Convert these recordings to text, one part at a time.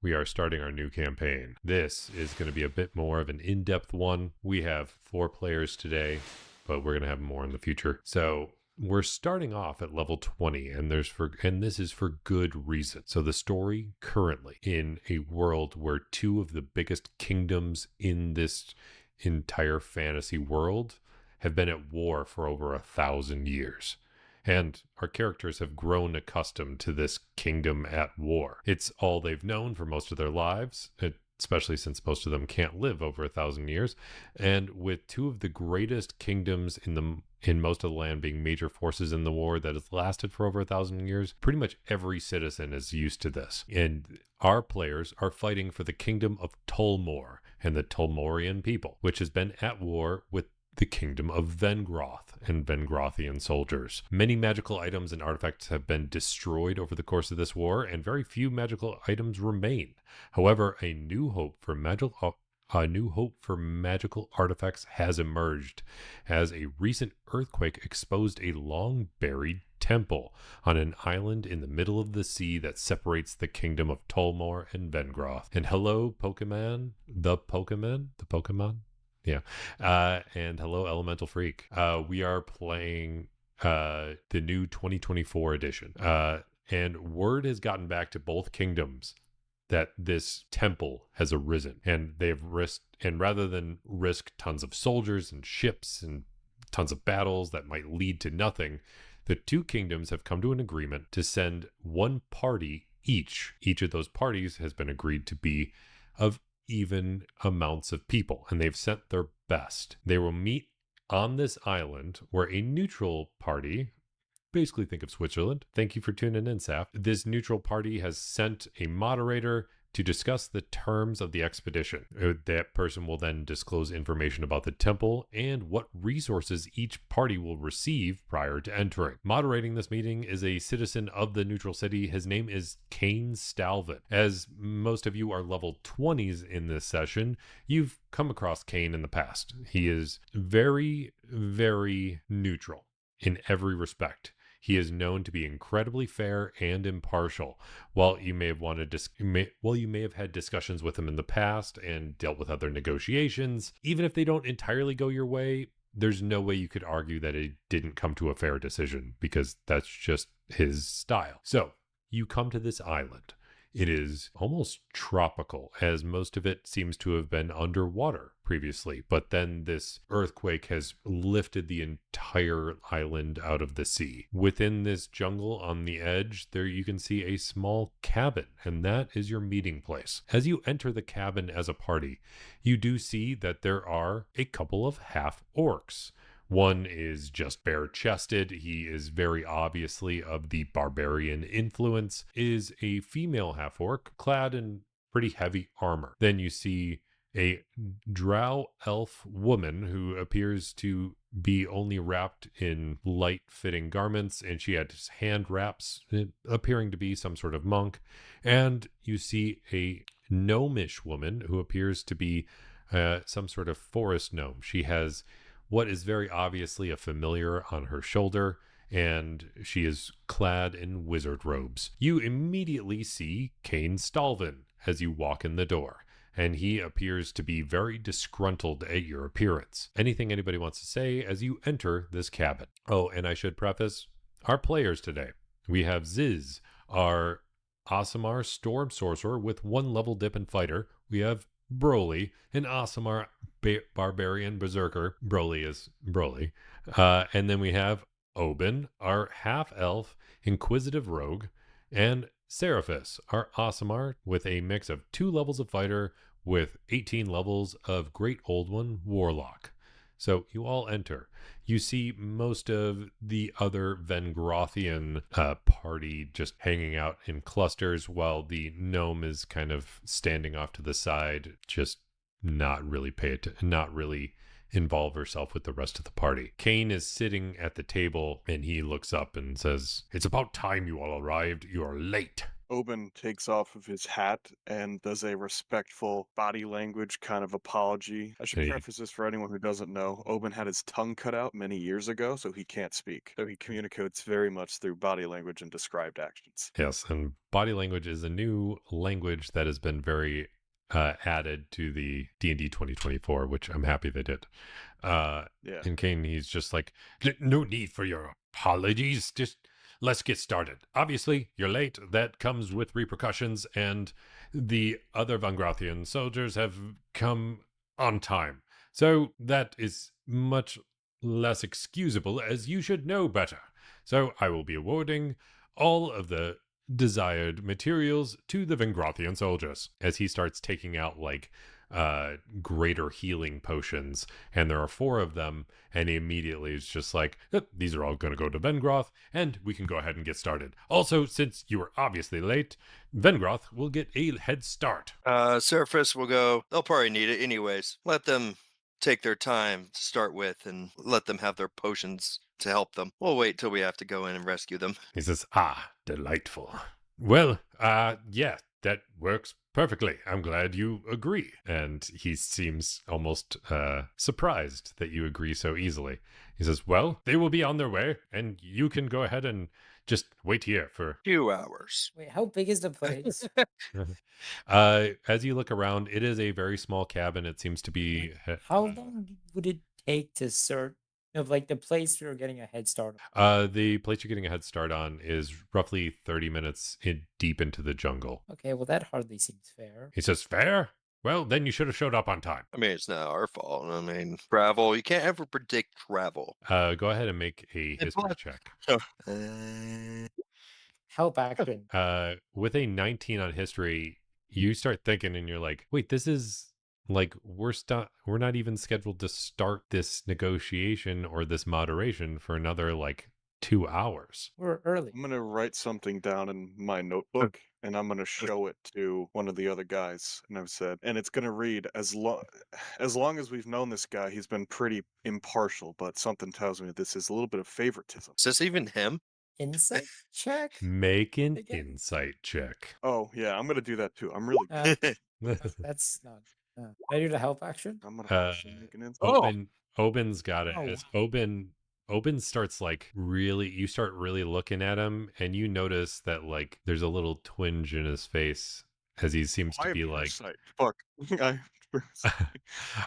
we are starting our new campaign. This is going to be a bit more of an in-depth one. We have 4 players today, but we're going to have more in the future. So we're starting off at level 20, and this is for good reason. So the story currently in a world where 2 of the biggest kingdoms in this entire fantasy world have been at war for over 1,000 years. And our characters have grown accustomed to this kingdom at war. It's all they've known for most of their lives, especially since most of them can't live over 1,000 years. And with 2 of the greatest kingdoms in most of the land being major forces in the war that has lasted for over 1,000 years, pretty much every citizen is used to this. And our players are fighting for the kingdom of Tolmor and the Tolmorian people, which has been at war with the kingdom of Vengroth and Vengrothian soldiers. Many magical items and artifacts have been destroyed over the course of this war, and very few magical items remain. However, a new hope for magical artifacts has emerged, as a recent earthquake exposed a long-buried temple on an island in the middle of the sea that separates the kingdom of Tolmor and Vengroth. And hello, Pokemon? The Pokemon? Yeah. And hello, Elemental Freak. We are playing the new 2024 edition. And word has gotten back to both kingdoms that this temple has arisen, and they've rather than risk tons of soldiers and ships and tons of battles that might lead to nothing, the 2 kingdoms have come to an agreement to send 1 party each. Each of those parties has been agreed to be of even amounts of people, and they've sent their best. They will meet on this island where a neutral party, basically think of Switzerland. Thank you for tuning in, Saf. This neutral party has sent a moderator to discuss the terms of the expedition. That person will then disclose information about the temple and what resources each party will receive prior to entering. Moderating this meeting is a citizen of the neutral city. His name is Kane Stalvin. As most of you are level 20s in this session, you've come across Kane in the past. He is very, very neutral in every respect. He is known to be incredibly fair and impartial. While you may have had discussions with him in the past and dealt with other negotiations, even if they don't entirely go your way, there's no way you could argue that it didn't come to a fair decision, because that's just his style. So you come to this island. It is almost tropical, as most of it seems to have been underwater previously, but then this earthquake has lifted the entire island out of the sea. Within this jungle on the edge, there you can see a small cabin, and that is your meeting place. As you enter the cabin as a party, you do see that there are a couple of half-orcs. One is just bare-chested. He is very obviously of the barbarian influence, is a female half-orc clad in pretty heavy armor. Then you see a drow elf woman who appears to be only wrapped in light-fitting garments, and she has hand wraps, appearing to be some sort of monk. And you see a gnomish woman who appears to be some sort of forest gnome. She has what is very obviously a familiar on her shoulder, and she is clad in wizard robes. You immediately see Kane Stalvin as you walk in the door, and he appears to be very disgruntled at your appearance. Anything anybody wants to say as you enter this cabin? Oh, and I should preface our players today. We have Ziz, our Aasimar Storm Sorcerer with 1 level dip and fighter. We have Broly, an Aasimar Barbarian Berserker. Broly is Broly. And then we have Oben, our half-elf Inquisitive Rogue, and Seraphis, our Aasimar, with a mix of 2 levels of fighter with 18 levels of Great Old One Warlock. So you all enter. You see most of the other Vengrothian party just hanging out in clusters, while the gnome is kind of standing off to the side, just not really involve herself with the rest of the party. Kane is sitting at the table, and he looks up and says, "It's about time you all arrived. You are late." Oben takes off of his hat and does a respectful body language kind of apology. I should And he, preface this for anyone who doesn't know. Oben had his tongue cut out many years ago, so he can't speak. So he communicates very much through body language and described actions. yes, and body language is a new language that has been very added to the D&D 2024, which I'm happy they did. Uh, Yeah. and Kane, he's just like, No need for your apologies. Just let's get started. Obviously, you're late. That comes with repercussions, and the other Van Grothian soldiers have come on time. So that is much less excusable, as you should know better. So I will be awarding all of the desired materials to the Vengrothian soldiers as he starts taking out like greater healing potions, and there are 4 of them, and he immediately is just like, these are all going to go to Vengroth, and we can go ahead and get started. Also, since you were obviously late, Vengroth will get a head start. Surface will go, they'll probably need it anyways. Let them take their time to start with and let them have their potions to help them. We'll wait till we have to go in and rescue them. He says, delightful. Well, yeah, that works perfectly. I'm glad you agree. And he seems almost surprised that you agree so easily. He says, well, they will be on their way, and you can go ahead and just wait here for. 2 hours. Wait, how big is the place? As you look around, it is a very small cabin. It seems to be. How long would it take to search of like the place we were getting a head start The place you're getting a head start on is roughly 30 minutes deep into the jungle. on? Okay, well that hardly seems fair. He says, fair? Well, then you should have showed up on time. I mean, it's not our fault. I mean, travel, you can't ever predict travel. Go ahead and make a And history plus- check. Help action. With a 19 on history, you start thinking and you're like, wait, this is like we're not even scheduled to start this negotiation or this moderation for another like 2 hours. We're early. I'm gonna write something down in my notebook, and I'm gonna show it to one of the other guys. And I've said, and it's gonna read as long as we've known this guy, he's been pretty impartial. But something tells me this is a little bit of favoritism. Is this even him? Insight check? Make an Again? insight check. Oh yeah, I'm gonna do that too. I'm really. That's not. Can I do the help action? I'm gonna Uh, actually make an insult. Oben's got it. Oh, As Oben starts like really, you start really looking at him, and you notice that like there's a little twinge in his face as he seems I to have be true like, sight. Fuck. I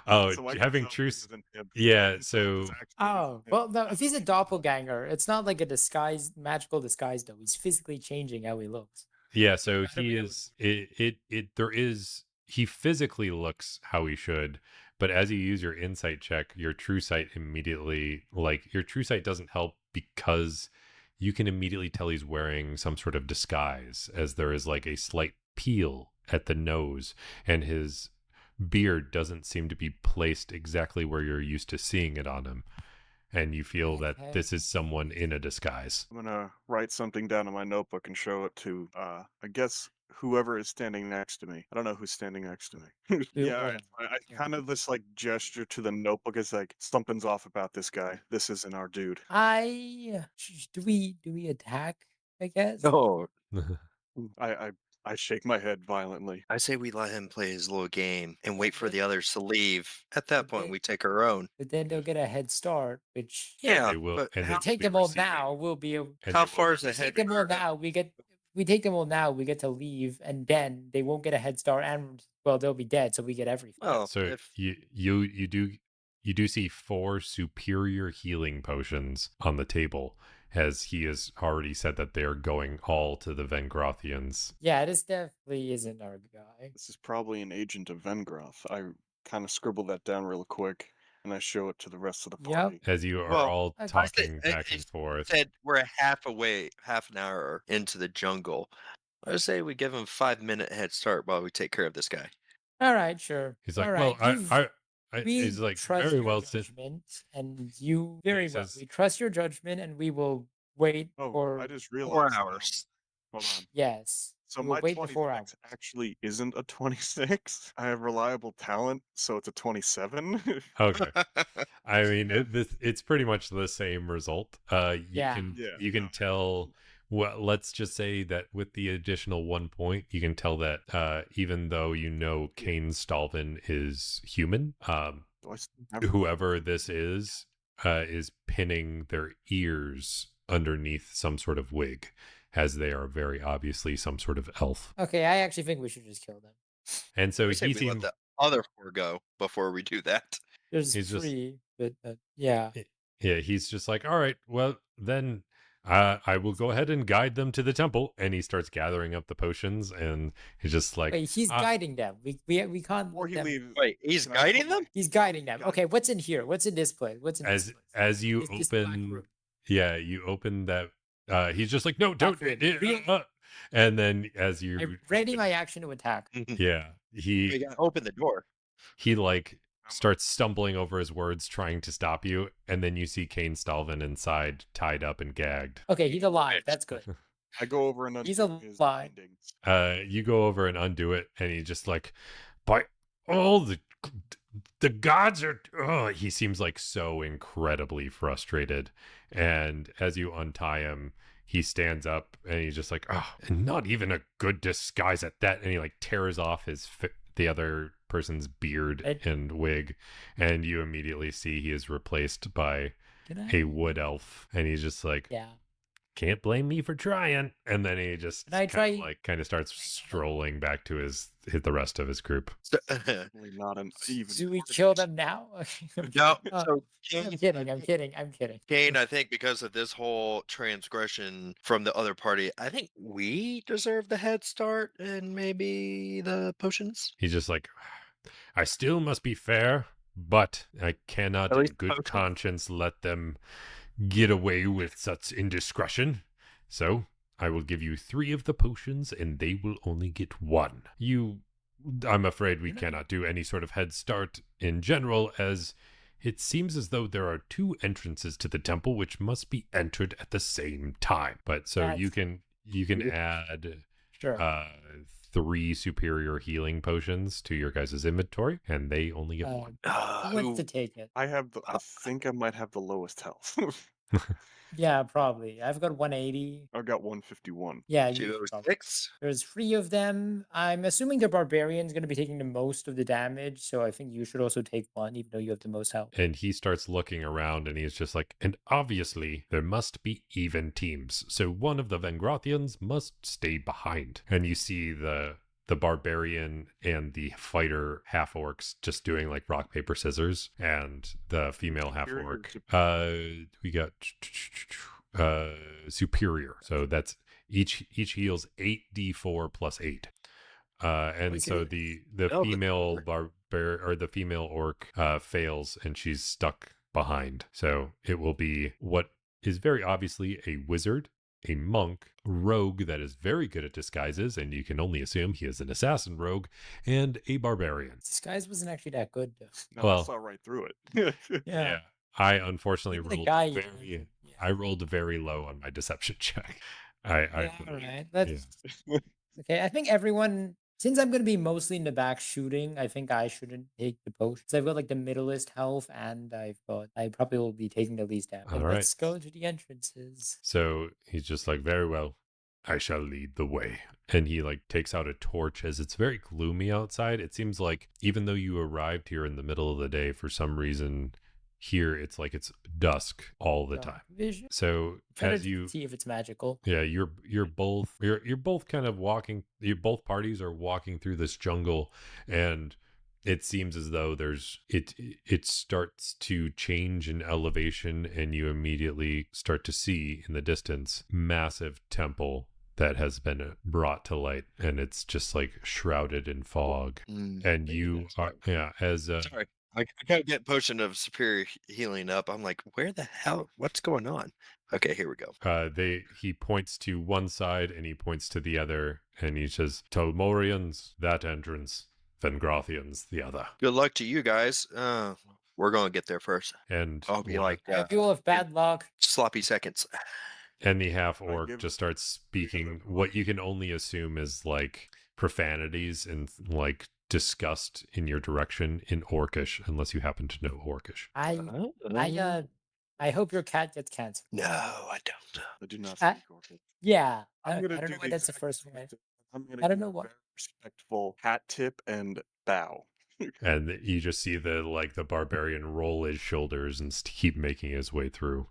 oh, so I can having tell true. this isn't him. Yeah, I can tell so this actually Oh, isn't him. well, no, if he's a doppelganger, it's not like a disguise, magical disguise, though. He's physically changing how he looks. yeah, so Gotta he be able is. There is. He physically looks how he should, but as you use your insight check, your true sight immediately, like your true sight doesn't help because you can immediately tell he's wearing some sort of disguise, as there is like a slight peel at the nose, and his beard doesn't seem to be placed exactly where you're used to seeing it on him. And you feel that Okay. this is someone in a disguise. I'm gonna write something down in my notebook and show it to I guess whoever is standing next to me. I don't know who's standing next to me. Yeah, Owen. I Yeah. kind of this like gesture to the notebook is like something's off about this guy. This isn't our dude. Do we attack? I guess. No, I shake my head violently. I say we let him play his little game and wait for Okay. the others to leave. At that point, Okay. we take our own. But then they'll get a head start, which Yeah, They will, but and if they we will take be them all receiving- now, we'll be able. and how they will far be is We ahead? take them all now. We take them all now. We get to leave, and then they won't get a head start, and well, they'll be dead, so we get everything. Well, So if you do see 4 superior healing potions on the table, as he has already said that they're going all to the Vengrothians. Yeah, this definitely isn't our guy. This is probably an agent of Vengroth. I kind of scribble that down real quick and I show it to the rest of the Yep. party. As you are Well, all I talking said- back and forth. said we're half an hour into the jungle. I say we give him 5 minute head start while we take care of this guy. All right, sure. He's like, all well, right. he's We like, trust very your well, judgment, and you very well. says- We trust your judgment, and we will wait Oh, for. I just 4 realized. hours. Hold on. Yes. So we will my wait for 4 hours. 26 actually isn't a 26. I have reliable talent, so it's a 27. Okay. I mean, it's pretty much the same result. Yeah. You can tell Well, let's just say that with the additional 1 point, you can tell that even though you know Kane Stalvin is human, Do I still have whoever this is pinning their ears underneath some sort of wig, as they are very obviously some sort of elf. Okay, I actually think we should just kill them. And so I say he we let seems the other 4 go before we do that. There's He's just- 3, but yeah. yeah, he's just like, all right, well then I will go ahead and guide them to the temple. And he starts gathering up the potions, and he's just like, Wait, he's guiding them. We can't Before let he them. leaves, Wait, he's can I put guiding them? my- He's guiding them. Got it. Okay, what's in here? What's in this place? What's in this place? as you This black open, room. yeah, you open that. He's just like, no, don't. room. And then as you, I'm ready my action to attack. yeah, We he gotta open the door. like starts stumbling over his words, trying to stop you, and then you see Kane Stalvin inside, tied up and gagged. Okay, he's alive. That's good. I go over and He's undo his alive. bindings. You go over and undo it, and he's just like, by all the gods are. Oh, he seems like so incredibly frustrated. And as you untie him, he stands up and he's just like, oh, and not even a good disguise at that. And he like tears off the other person's beard Right. and wig, and you immediately see he is replaced by Can I? a wood elf, and he's just like, Yeah. can't blame me for trying. And then he just Can I try- kind of starts strolling back to the rest of his group. Definitely not an even. Do we part of kill it. them now? No, Oh, so I'm Kane, kidding. I'm kidding. I'm kidding. Kane, I think because of this whole transgression from the other party, I think we deserve the head start and maybe the potions. He's just like, I still must be fair, but I cannot At in least good potions. conscience let them get away with such indiscretion. So I will give you 3 of the potions, and they will only get 1. I'm afraid we Can I- cannot do any sort of head start in general, as it seems as though there are 2 entrances to the temple which must be entered at the same time. But so you That's- can add Sure. 3 superior healing potions to your guys' inventory, and they only get 1. Who wants to take it? I think I might have the lowest health. Yeah, probably. I've got 180. I got 151. Yeah, you should probably. 206. There's 3 of them. I'm assuming the barbarian's going to be taking the most of the damage, so I think you should also take 1, even though you have the most health. And he starts looking around, and he's just like, and obviously there must be even teams, so one of the Vengrothians must stay behind. And you see the barbarian and the fighter half orcs just doing like rock paper scissors, and the female half Superior or orc we got superior, so that's each heals 8d4 plus 8. And so Okay. the Oh, female the female orc fails, and she's stuck behind. So it will be what is very obviously a wizard, a monk, rogue that is very good at disguises, and you can only assume he is an assassin rogue, and a barbarian. Disguise wasn't actually that good, though. No, Well- I saw right through it. Yeah. I unfortunately Even the rolled guy. very Yeah. I rolled very low on my deception check. Yeah, all right. That's okay. I think everyone, since I'm going to be mostly in the back shooting, I think I shouldn't take the potions. I've got like the middleest health, and I probably will be taking the least damage. All But right. Let's go to the entrances. So he's just like, very well, I shall lead the way. And he like takes out a torch as it's very gloomy outside. It seems like even though you arrived here in the middle of the day, for some reason here it's like it's dusk all the Dark time. Vision. So Better as to you see if it's magical. yeah, you're both kind of walking, both parties are walking through this jungle, and it seems as though it starts to change in elevation, and you immediately start to see in the distance massive temple that has been brought to light, and it's just like shrouded in fog. And Maybe you that's are as Sorry. I gotta get potion of superior healing up. I'm like, where the hell? What's going on? Okay, here we go. he points to one side and he points to the other, and he says, Tolmorians, that entrance, Vengrothians, the other. Good luck to you guys. We're gonna get there first. And I'll be one- like I feel of bad luck. sloppy seconds. and the half orc give- just starts speaking what you can only assume is like profanities and like disgust in your direction in Orcish, unless you happen to know Orcish. I I hope your cat gets cancer. No, I don't. I do not Uh, speak Orcish. Yeah, I'm I gonna don't do know the why that's the exact first one. opposite. I'm gonna I don't give know a what. very respectful hat tip and bow. And you just see the barbarian roll his shoulders and keep making his way through.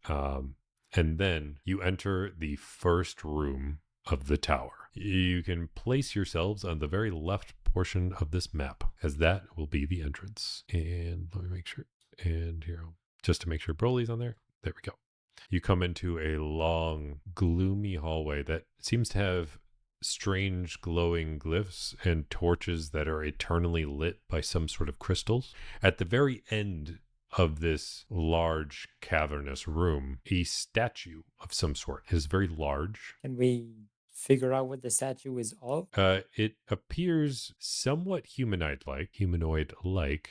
And then you enter the first room of the tower. You can place yourselves on the very left portion of this map, as that will be the entrance. And let me make sure. And here, just to make sure Broly's on there. There we go. You come into a long, gloomy hallway that seems to have strange glowing glyphs and torches that are eternally lit by some sort of crystals. At the very end of this large cavernous room, a statue of some sort is very large. Can we figure out what the statue is of? It appears somewhat humanoid-like.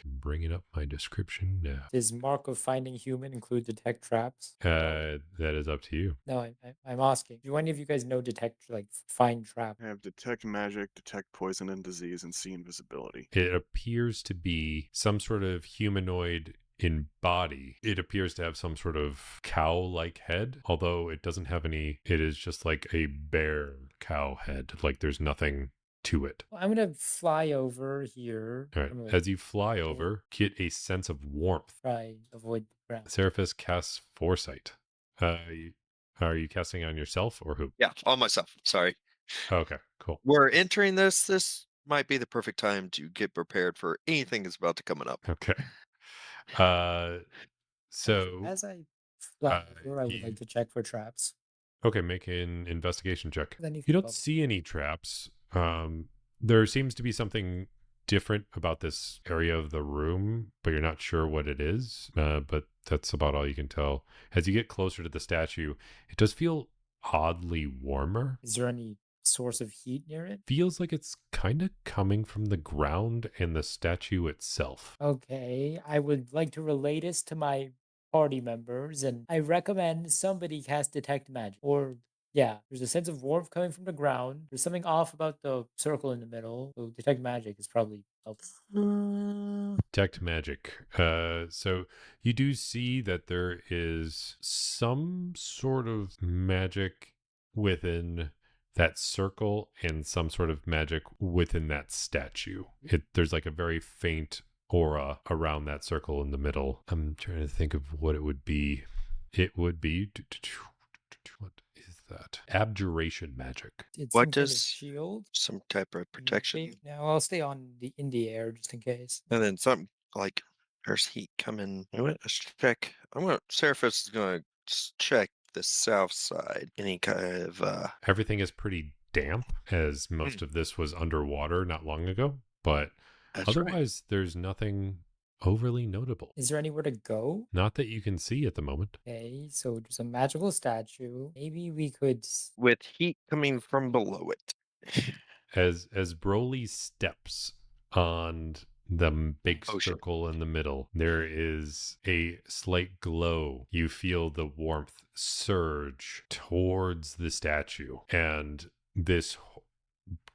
Bringing up my description now. Does mark of finding human include detect traps? That is up to you. No, I'm asking. Do any of you guys know detect, like, find trap? I have detect magic, detect poison and disease, and see invisibility. It appears to be some sort of humanoid in body. It appears to have some sort of cow-like head, although it doesn't have any. It is just like a bare cow head. Like there's nothing to it. Well, I'm gonna fly over here. All right. I'm gonna As you fly over, get a sense of warmth. try avoid the ground. Seraphis casts Foresight. Are you casting on yourself or who? Yeah, on myself. Sorry. Okay, cool. We're entering this. This might be the perfect time to get prepared for anything that's about to coming up. Okay. So As I fly over, I would you- like to check for traps. okay, make an investigation check. Then You can don't bubble. see any traps. There seems to be something different about this area of the room, but you're not sure what it is. But that's about all you can tell. As you get closer to the statue, it does feel oddly warmer. Is there any source of heat near it? Feels like it's kind of coming from the ground and the statue itself. Okay, I would like to relay this to my party members, and I recommend somebody cast detect magic. Or yeah, there's a sense of warmth coming from the ground. There's something off about the circle in the middle. So detect magic is probably helpful. Detect magic. So you do see that there is some sort of magic within that circle and some sort of magic within that statue. There's like a very faint aura around that circle in the middle. I'm trying to think of what it would be. It would be what is that? Abjuration magic. It's What some kind of does- shield? Some type of protection. Now I'll stay in the air just in case. And then something like there's heat coming. You know what? Let's check. Seraphis is gonna check the south side. Any kind of Everything is pretty damp, as Hmm. most of this was underwater not long ago, but that's right. otherwise there's nothing overly notable. Is there anywhere to go? Not that you can see at the moment. Okay, so there's a magical statue. Maybe we could. With heat coming from below it. As Broly steps on the big Ocean. circle in the middle, there is a slight glow. You feel the warmth surge towards the statue, and this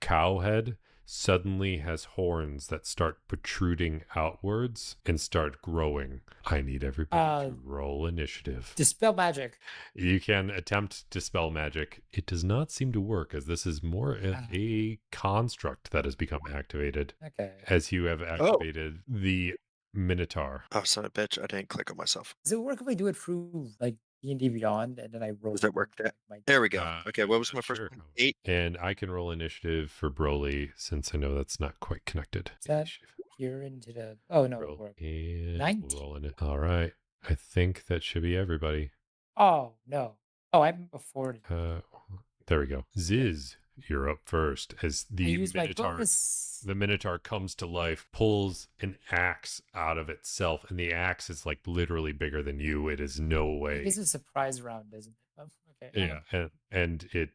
cow head suddenly has horns that start protruding outwards and start growing. I need everybody to roll initiative. Dispel magic. You can attempt to spell magic. It does not seem to work, as this is more of Ah. a construct that has become activated Okay. as you have activated the Minotaur. Oh, son of a bitch! I didn't click on myself. Does it work if I do it through like D&D Beyond and then I roll? Does that work? like, my- There we go. Uh, Okay, what was yeah, my first sure. one? 8. And I can roll initiative for Broly, since I know that's not quite connected. Is that- Initiative. Here into the. Oh no, it Roll. worked. And 19. roll in it. All right. I think that should be everybody. Oh no. Oh, I'm before. There we go. Ziz, you're up first as I the use my Minotaur. bonus. The Minotaur comes to life, pulls an axe out of itself, and the axe is like literally bigger than you. It is no way. This is a surprise round, isn't it? Oh, okay. Yeah, and it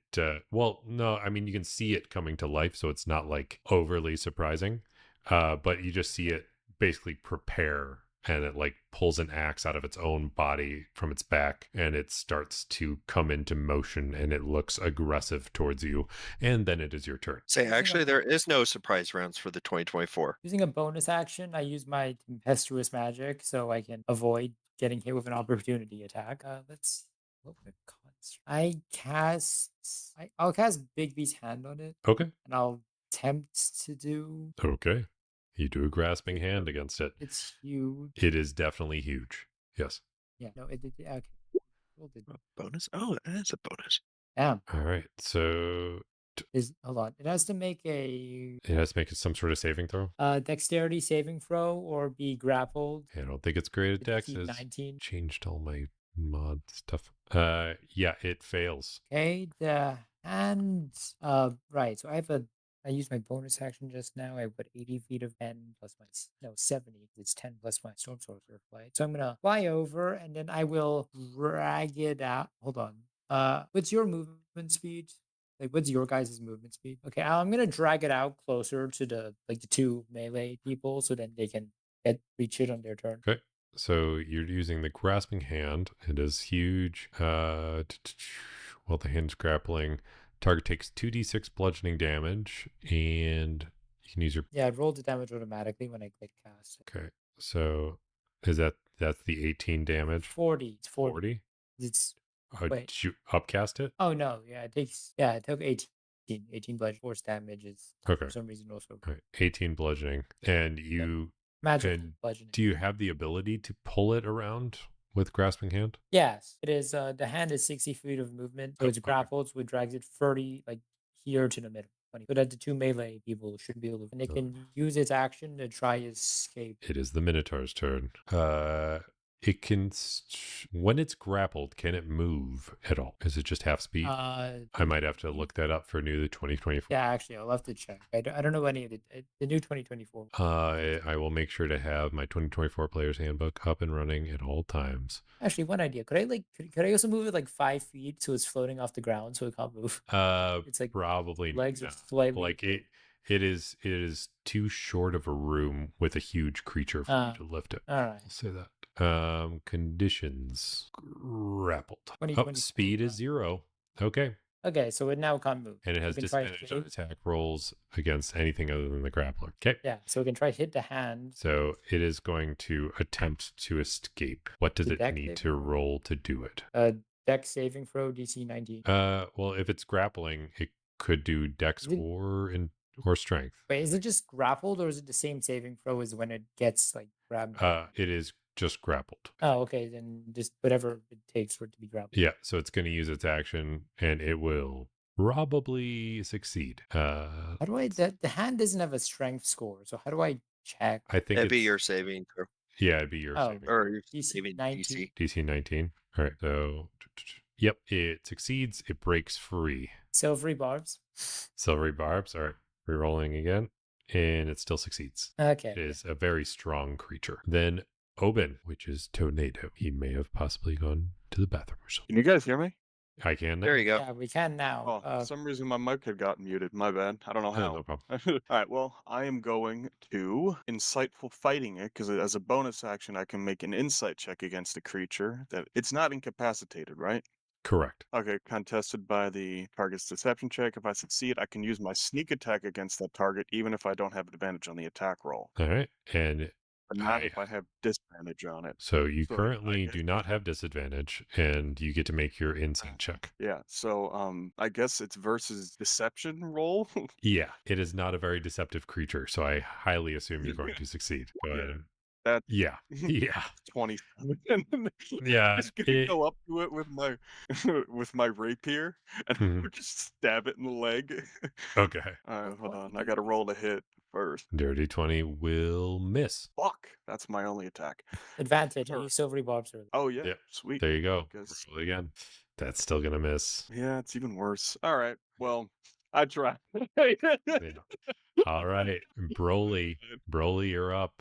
well, no, I mean you can see it coming to life, so it's not like overly surprising. But you just see it basically prepare, and it like pulls an axe out of its own body from its back, and it starts to come into motion, and it looks aggressive towards you, and then it is your turn. Say, actually, there is no surprise rounds for the 2024. Using a bonus action, I use my tempestuous magic so I can avoid getting hit with an opportunity attack. Let's what would it cost? I'll cast Big B's hand on it, Okay. and I'll attempt to do. Okay. You do a grasping hand it- against it. It's huge. It is definitely huge. Yes. Yeah, no, it did. Okay, rolled it. Bonus? Oh, it is a bonus. Damn. All right. So Hold on. It has to make a it has to make some sort of saving throw. dexterity saving throw or be grappled. I don't think it's great at With dex. DC It's 19. changed all my mod stuff. Yeah, it fails. Okay, right. So I used my bonus action just now. I put 80 feet of 10 plus my 70. It's 10 plus my storm sorcerer flight. So I'm gonna fly over and then I will drag it out. Hold on. What's your movement speed? Like, what's your guys' movement speed? Okay, I'm gonna drag it out closer to the two melee people so then they can reach it on their turn. Okay. So you're using the grasping hand. It is huge. Well, the hand's grappling. Target takes 2d6 bludgeoning damage, and you can use your. Yeah, I rolled the damage automatically when I click cast. Okay. So that's the 18 damage? 40. It's 40. 40? It's Did you upcast it? Oh no, yeah, it took 18 bludgeoning force damage is Okay. for some reason also All right. 18 bludgeoning. And you magical and bludgeoning. do you have the ability to pull it around with grasping hand? Yes, it is. The hand is 60 feet of movement, so Oh, it's okay. grappled, so it drags it 30 here to the middle. 20, so that the two melee people should be able to, and it can use its action to try escape. It is the Minotaur's turn. It can, when it's grappled, can it move at all? Is it just half speed? I might have to look that up for new 2024. Yeah, actually, I'll have to check. I don't know any of the new 2024. I will make sure to have my 2024 player's handbook up and running at all times. Actually, one idea. Could I also move it 5 feet so it's floating off the ground so it can't move? It's Probably legs not. are slightly Like it is too short of a room with a huge creature for you to lift it. All right. I'll say that. Conditions grappled. 2024. Speed is 0. Okay. Okay, so it now can't move. And it has can try disadvantage on attack rolls against anything other than the grappler. Okay. Yeah, so it can try to hit the hand. So it is going to attempt to escape. What does The it deck need saving to throw? roll to do it? Dex saving throw DC 19. Well, if it's grappling, it could do dex Is it- or strength. Wait, is it just grappled or is it the same saving throw as when it gets grabbed? It is just grappled. Oh, okay, then just whatever it takes for it to be grappled. Yeah, so it's going to use its action, and it will probably succeed. How do I the hand doesn't have a strength score, so how do I check? I think That'd be it's- your saving throw. Yeah, it'd be your Oh, saving. Or your DC saving 19. DC. DC 19. All right, so yep, it succeeds. It breaks free. Silvery barbs. Silvery barbs. All right, rerolling again, and it still succeeds. Okay. It is a very strong creature. Then Oben, which is Tornado. He may have possibly gone to the bathroom or something. Can you guys hear me? I can now. There you go. Yeah, we can now. Oh, for some reason my mic had gotten muted. My bad. I don't know how. No problem. All right. Well, I am going to insightful fighting it because as a bonus action, I can make an insight check against a creature that it's not incapacitated, right? Correct. Okay, contested by the target's deception check. If I succeed, I can use my sneak attack against that target, even if I don't have advantage on the attack roll. All right, and But not if I have disadvantage on it. so you So I currently guess- do not have disadvantage, and you get to make your insight check. Yeah, so I guess it's versus deception roll. Yeah, it is not a very deceptive creature, so I highly assume you're going to succeed. Go ahead. and- That- Yeah, yeah, 27. yeah. I'm just gonna go up to it with my with my rapier and Mhm. just stab it in the leg. Okay. Hold on, I gotta roll to hit first. Dirty 20 will miss. Fuck, that's my only attack. advantage. I use silvery barbs earlier. Oh yeah, Yep. sweet. There you go. Guess- Roll again. That's still gonna miss. Yeah, it's even worse. All right, well, I try. All right, Broly, you're up.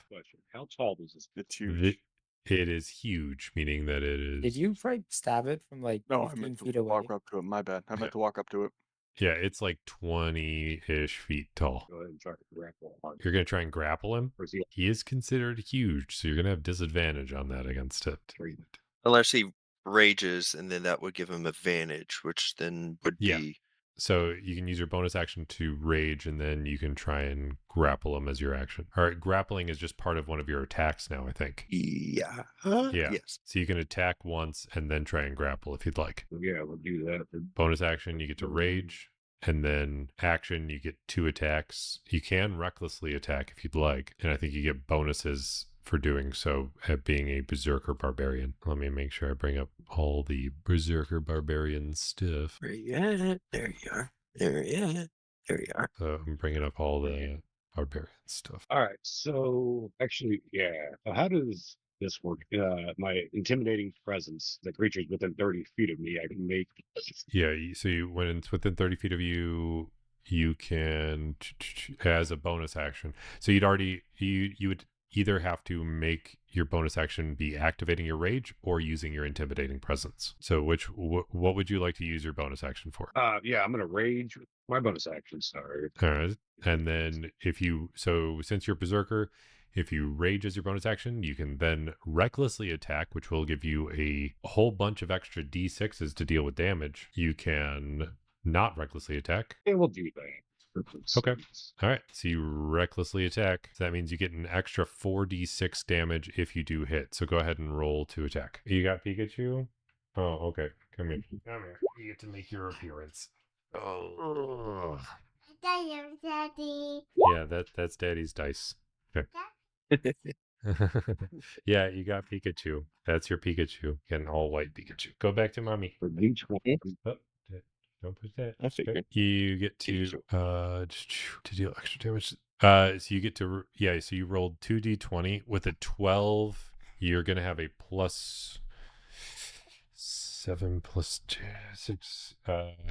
How tall is this? It's huge. It is huge, meaning that it is. Did you try stab it from No, I 15 meant feet to away? walk up to it. My bad. I meant to walk up to it. Yeah, it's like 20-ish feet tall. Go ahead and try to grapple on. You're gonna try and grapple him. Or is he He is considered huge, so you're gonna have disadvantage on that against it. treated? Unless he rages, and then that would give him advantage, which then would Yeah. be So you can use your bonus action to rage, and then you can try and grapple them as your action. All right, grappling is just part of one of your attacks now, I think. Yeah. Yeah. Yes. So you can attack once and then try and grapple if you'd like. Yeah, we'll do that. Bonus action, you get to rage. And then action, you get 2 attacks. You can recklessly attack if you'd like. And I think you get bonuses for doing so at being a Berserker Barbarian. Let me make sure I bring up all the Berserker Barbarian stuff. Where you at? There you are. There you are. There you are. So I'm bringing up all the Barbarian stuff. All right. So actually, yeah. How does this work? My intimidating presence, the creatures within 30 feet of me, I can make. Yeah, so when it's within 30 feet of you, you can, as a bonus action. So you would either have to make your bonus action be activating your rage or using your intimidating presence. So what would you like to use your bonus action for? Yeah, I'm gonna rage with my bonus action. Sorry. All right. And then since you're Berserker, if you rage as your bonus action, you can then recklessly attack, which will give you a whole bunch of extra D6s to deal with damage. You can not recklessly attack. Yeah, we'll do that. Okay. All right. So you recklessly attack. So that means you get an extra 4d6 damage if you do hit. So go ahead and roll to attack. You got Pikachu? Oh, okay. Come here. Come here. You get to make your appearance. Oh. Daddy. Yeah, that's Daddy's dice. Okay. Yeah, you got Pikachu. That's your Pikachu. Get an all white Pikachu. Go back to mommy. For each one. Oh, don't push that. I figured. You get to deal extra damage. So you get to so you rolled 2d20 with a 12. You're gonna have a plus 7 plus 6.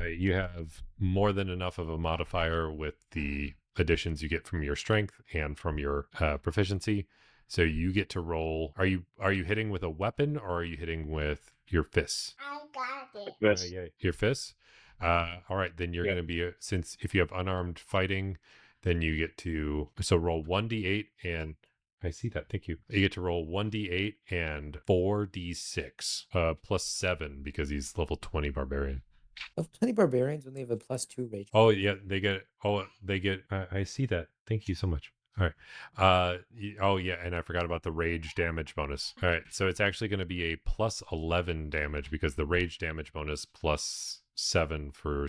You have more than enough of a modifier with the additions you get from your strength and from your proficiency. So you get to roll. Are you hitting with a weapon or are you hitting with your fists? I got it. This. Yeah, your fists. All right, then you're Yeah. going to be since if you have unarmed fighting, then you get to roll 1d8 and I see that. Thank you. You get to roll 1d8 and 4d6 plus 7 because he's level 20 barbarian. Of 20 barbarians only have a +2 rage. Oh yeah, they get. I see that. Thank you so much. All right. Oh yeah, and I forgot about the rage damage bonus. All right, so it's actually going to be a plus 11 damage because the rage damage bonus plus 7 for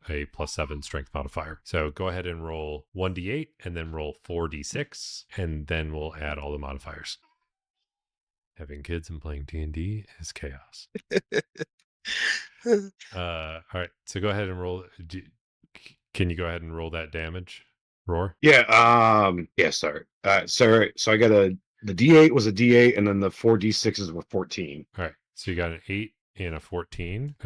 a plus 7 strength modifier. So go ahead and roll 1d8 and then roll 4d6 and then we'll add all the modifiers. Having kids and playing D&D is chaos. All right, so go ahead and roll. Can you go ahead and roll that damage, Roar? Yeah. Yeah. Sorry. Sorry. So I got the D8 was a D8, and then the 4d6s were 14. All right, so you got an 8 and a 14.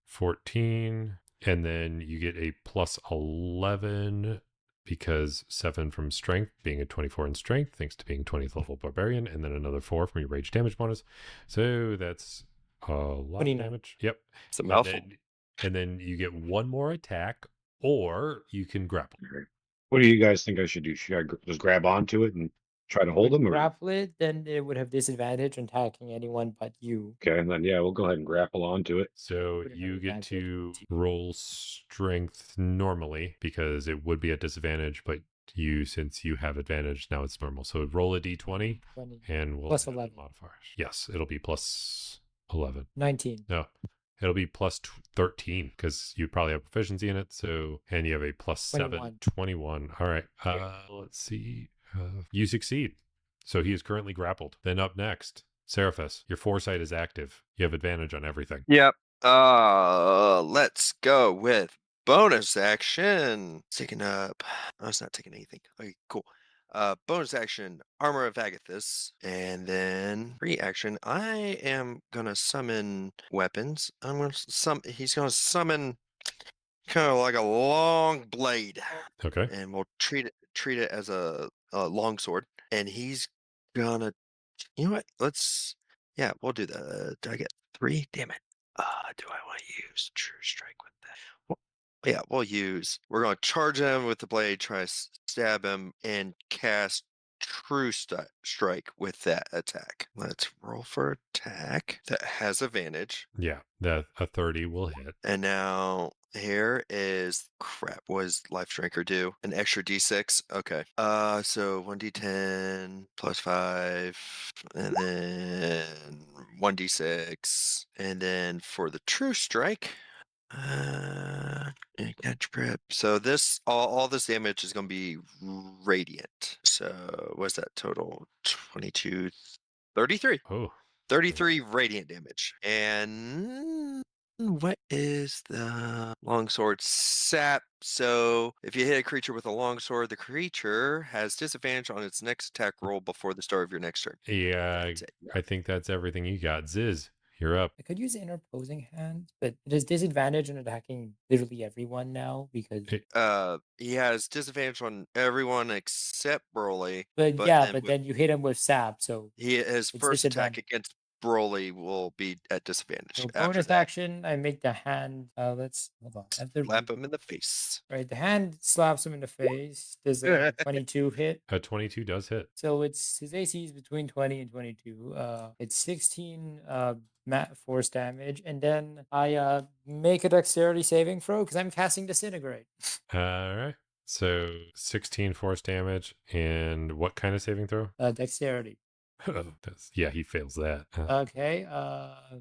14, and then you get a plus 11 because 7 from strength, being a 24 in strength, thanks to being 20th level barbarian, and then another 4 from your rage damage bonus. So that's a lot of 29. damage. Yep. It's a mouthful. And then you get one more attack, or you can grapple. What do you guys think I should do? Should I just grab onto it and try to hold them? Or... Grapple it, then it would have disadvantage on attacking anyone but you. Okay, and then we'll go ahead and grapple onto it. So Would have you get advantage. to roll strength normally because it would be at disadvantage, but since you have advantage, now it's normal. So roll a d20 20. and we'll Plus add the 11. modifiers. Yes, it'll be plus 11. 19. No, it'll be plus 13 because you probably have proficiency in it. So, and you have a plus 7, 21. All right. Let's see. You succeed. So he is currently grappled. Then up next, Seraphis, your foresight is active. You have advantage on everything. Yep. Let's go with bonus action. Taking up. Oh, it's not taking anything. Okay, cool. Bonus action, Armor of Agathis, and then free action. I am gonna summon weapons. He's gonna summon kind of like a long blade, Okay. and we'll treat it as a long sword. And he's gonna. You know what? We'll do the. Do I get 3? Damn it. Do I want to use True Strike with that? We're going to charge him with the blade, try to stab him, and cast True Strike with that attack. Let's roll for attack. That has advantage. Yeah, that a 30 will hit. And now here is crap. What does Life Drinker do? An extra D6. Okay. So 1d10 plus 5, and then 1d6, and then for the True Strike. And catch prep. So this all this damage is going to be radiant. So what's that total? 22, 33. Oh, 33 radiant damage. And what is the longsword sap? So if you hit a creature with a longsword, the creature has disadvantage on its next attack roll before the start of your next turn. yeah. That's it. I think that's everything you got. Ziz, you're up. I could use interposing hand, but it has disadvantage on attacking literally everyone now because. He has disadvantage on everyone except Broly. But but yeah, then but with- then you hit him with sap, so his it's first attack disadvantage. against Broly will be at disadvantage. So After bonus that, action, I make the hand. Let's hold on. I have to slap him in the face. Right, the hand slaps him in the face. Does a 22 hit? 22 does hit. So it's his AC is between 20 and 22. It's 16 force damage, and then I make a dexterity saving throw because I'm casting Disintegrate. All right. So 16 force damage, and what kind of saving throw? Dexterity. Yeah, he fails that. Okay.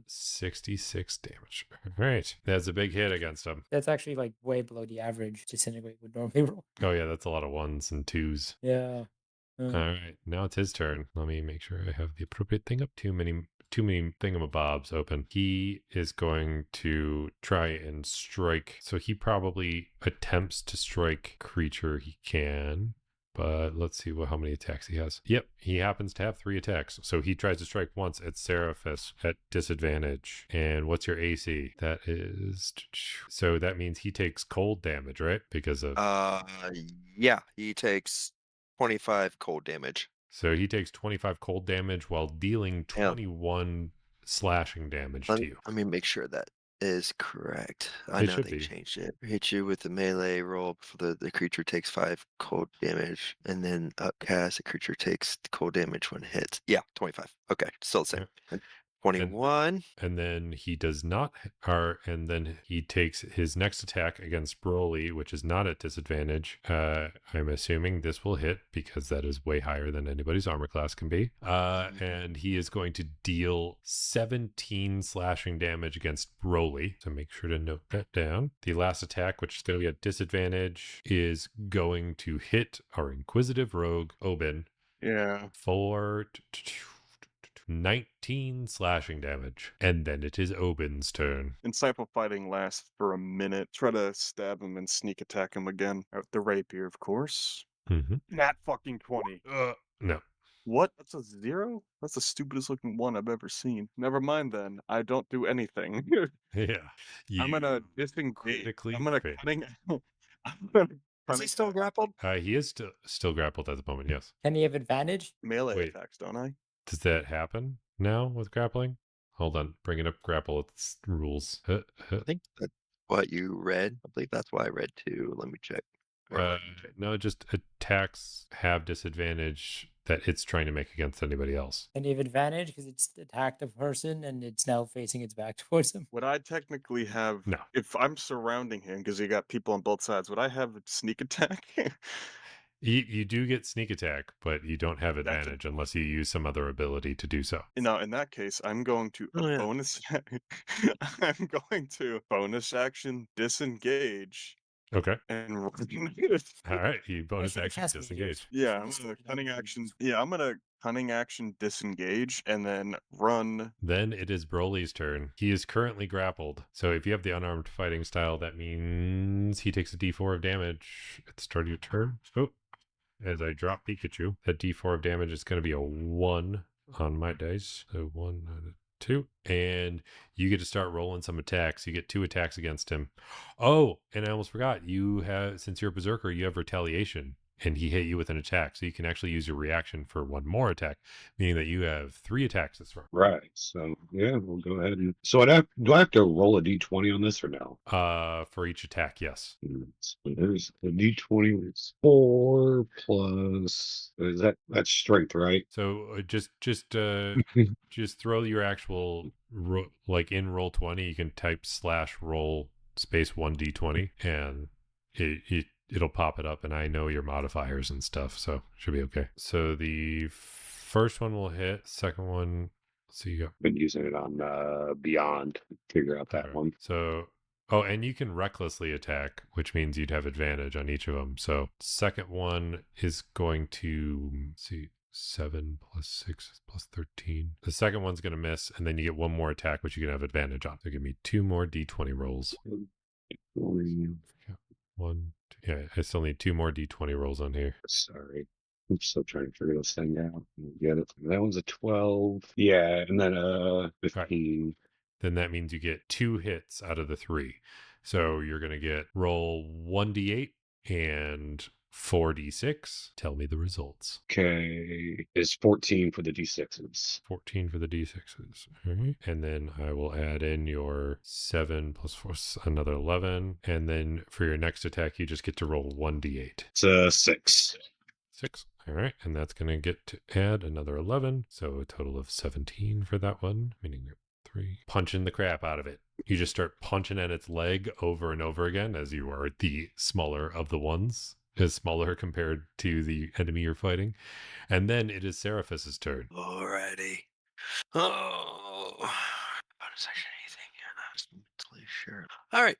66 damage. All right. That's a big hit against him. That's actually like way below the average Disintegrate would normally roll. Oh, yeah, that's a lot of ones and twos. Yeah. All right. Now it's his turn. Let me make sure I have the appropriate thing up. Too many thingamabobs open. He is going to try and strike. So he probably attempts to strike creature he can. But let's see how many attacks he has. Yep, he happens to have 3 attacks. So he tries to strike once at Seraphis at disadvantage. And what's your AC? That is... So that means he takes cold damage, right? Because of... Yeah, he takes 25 cold damage. So he takes 25 cold damage while dealing 21 slashing damage to you. Let me make sure that is correct. I It know should they be. changed it. Hit you with the melee roll before the creature takes 5 cold damage, and then upcast, the creature takes cold damage when hit. Yeah, 25. Okay, still the same. 21. And then he does not, and then he takes his next attack against Broly, which is not at disadvantage. I'm assuming this will hit because that is way higher than anybody's armor class can be. And he is going to deal 17 slashing damage against Broly. So make sure to note that down. The last attack, which is going to be at disadvantage, is going to hit our Inquisitive Rogue, Obin. Yeah. For 19 slashing damage. And then it is Obin's turn. Insightful fighting lasts for a minute. Try to stab him and sneak attack him again. With the rapier, of course. Mm-hmm. Nat fucking 20. No. What? That's a 0? That's the stupidest looking one I've ever seen. Never mind then. I don't do anything. Yeah. I'm gonna disengage. critically I'm gonna fail. cunning. I'm gonna Is he still grappled? He is still grappled at the moment, yes. Can he have advantage? melee Wait. attacks, don't I? Does that happen now with grappling? Hold on. Bringing up grapple its rules. I think that's what you read. I believe that's what I read too. Let me check. No, just attacks have disadvantage that it's trying to make against anybody else. Can he have advantage because it's attacked a person and it's now facing its back towards him? Would I technically have, No. if I'm surrounding him because you got people on both sides, would I have a sneak attack? You do get sneak attack, but you don't have That's a- advantage unless you use some other ability to do so. No, in that case, I'm going to Oh, yeah. bonus. I'm going to bonus action disengage Okay. and run. All right. You bonus should action cast me disengage. Yeah, I'm Just gonna look it up cunning and action. use- Yeah, I'm gonna cunning action disengage and then run. Then it is Broly's turn. He is currently grappled. So if you have the unarmed fighting style, that means he takes a d4 of damage at the start of your turn. Oh, as I drop Pikachu, that d4 of damage is going to be a 1 on my dice. So 1, 2. And you get to start rolling some attacks. You get 2 attacks against him. Oh, and I almost forgot. You have, since you're a berserker, you have retaliation. And he hit you with an attack. So you can actually use your reaction for 1 more attack, meaning that you have 3 attacks this round. Right. So yeah, we'll go ahead and. So do I have to roll a d20 on this or no? For each attack, yes. So there's the d20 is 4 plus. That's strength, right? So just throw your actual like in roll 20. You can type /roll space 1d20, and it'll pop it up, and I know your modifiers and stuff, so should be okay. So the first one will hit. Second one, let's see, you go. Been using it on Beyond. Figure out that Okay. one. So, oh, and you can recklessly attack, which means you'd have advantage on each of them. So, second one is going to let's see, 7 plus 6 plus 13. The second one's going to miss, and then you get one more attack, which you can have advantage on. So, give me 2 more d20 rolls. One, two, yeah, I still need 2 more d20 rolls on here. Sorry. I'm still trying to figure this thing out. Get it. That one's a 12. Yeah, and then 15. Then that means you get 2 hits out of the 3. So you're going to get roll 1d8 and 4d6. Tell me the results. Okay. Is 14 for the D6s. 14 for the d6s. Okay. And then I will add in your 7 plus 4, another 11. And then for your next attack, you just get to roll 1d8. It's a 6. 6. All right. And that's going to get to add another 11. So a total of 17 for that one, meaning you're 3. Punching the crap out of it. You just start punching at its leg over and over again, as you are the smaller of the ones. Is smaller compared to the enemy you're fighting. And then it is Seraphus's turn. Alrighty. Oh, bonus action, anything? Yeah, I was mentally sure. All right.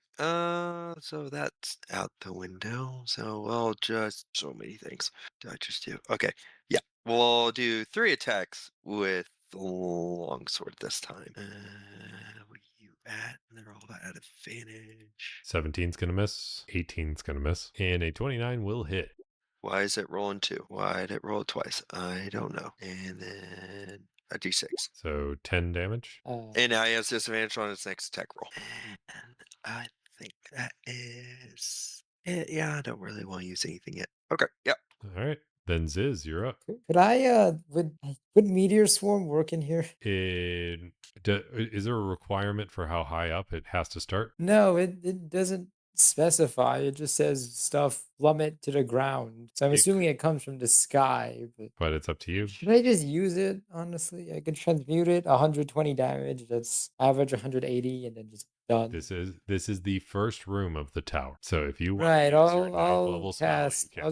So that's out the window. So I'll just so many things. Did I just do? Okay. Yeah. We'll do 3 attacks with the longsword this time. What are you at? They're all at advantage. 17's going to miss. 18's going to miss. And a 29 will hit. Why is it rolling 2? Why did it roll twice? I don't know. And then a d6. So 10 damage. And now he has disadvantage on his next attack roll. And I think that is it. Yeah, I don't really want to use anything yet. Okay, yep. All right. Then Ziz, you're up. Could I would Meteor Swarm work in here? Is there a requirement for how high up it has to start? No, it doesn't specify. It just says stuff plummet to the ground. So I'm assuming it comes from the sky. But it's up to you. Should I just use it? Honestly, I could transmute it. 120 damage. That's average 180, and then just done. This is the first room of the tower. So if you want Right, to use your ninth I'll level spell, cast. you I'll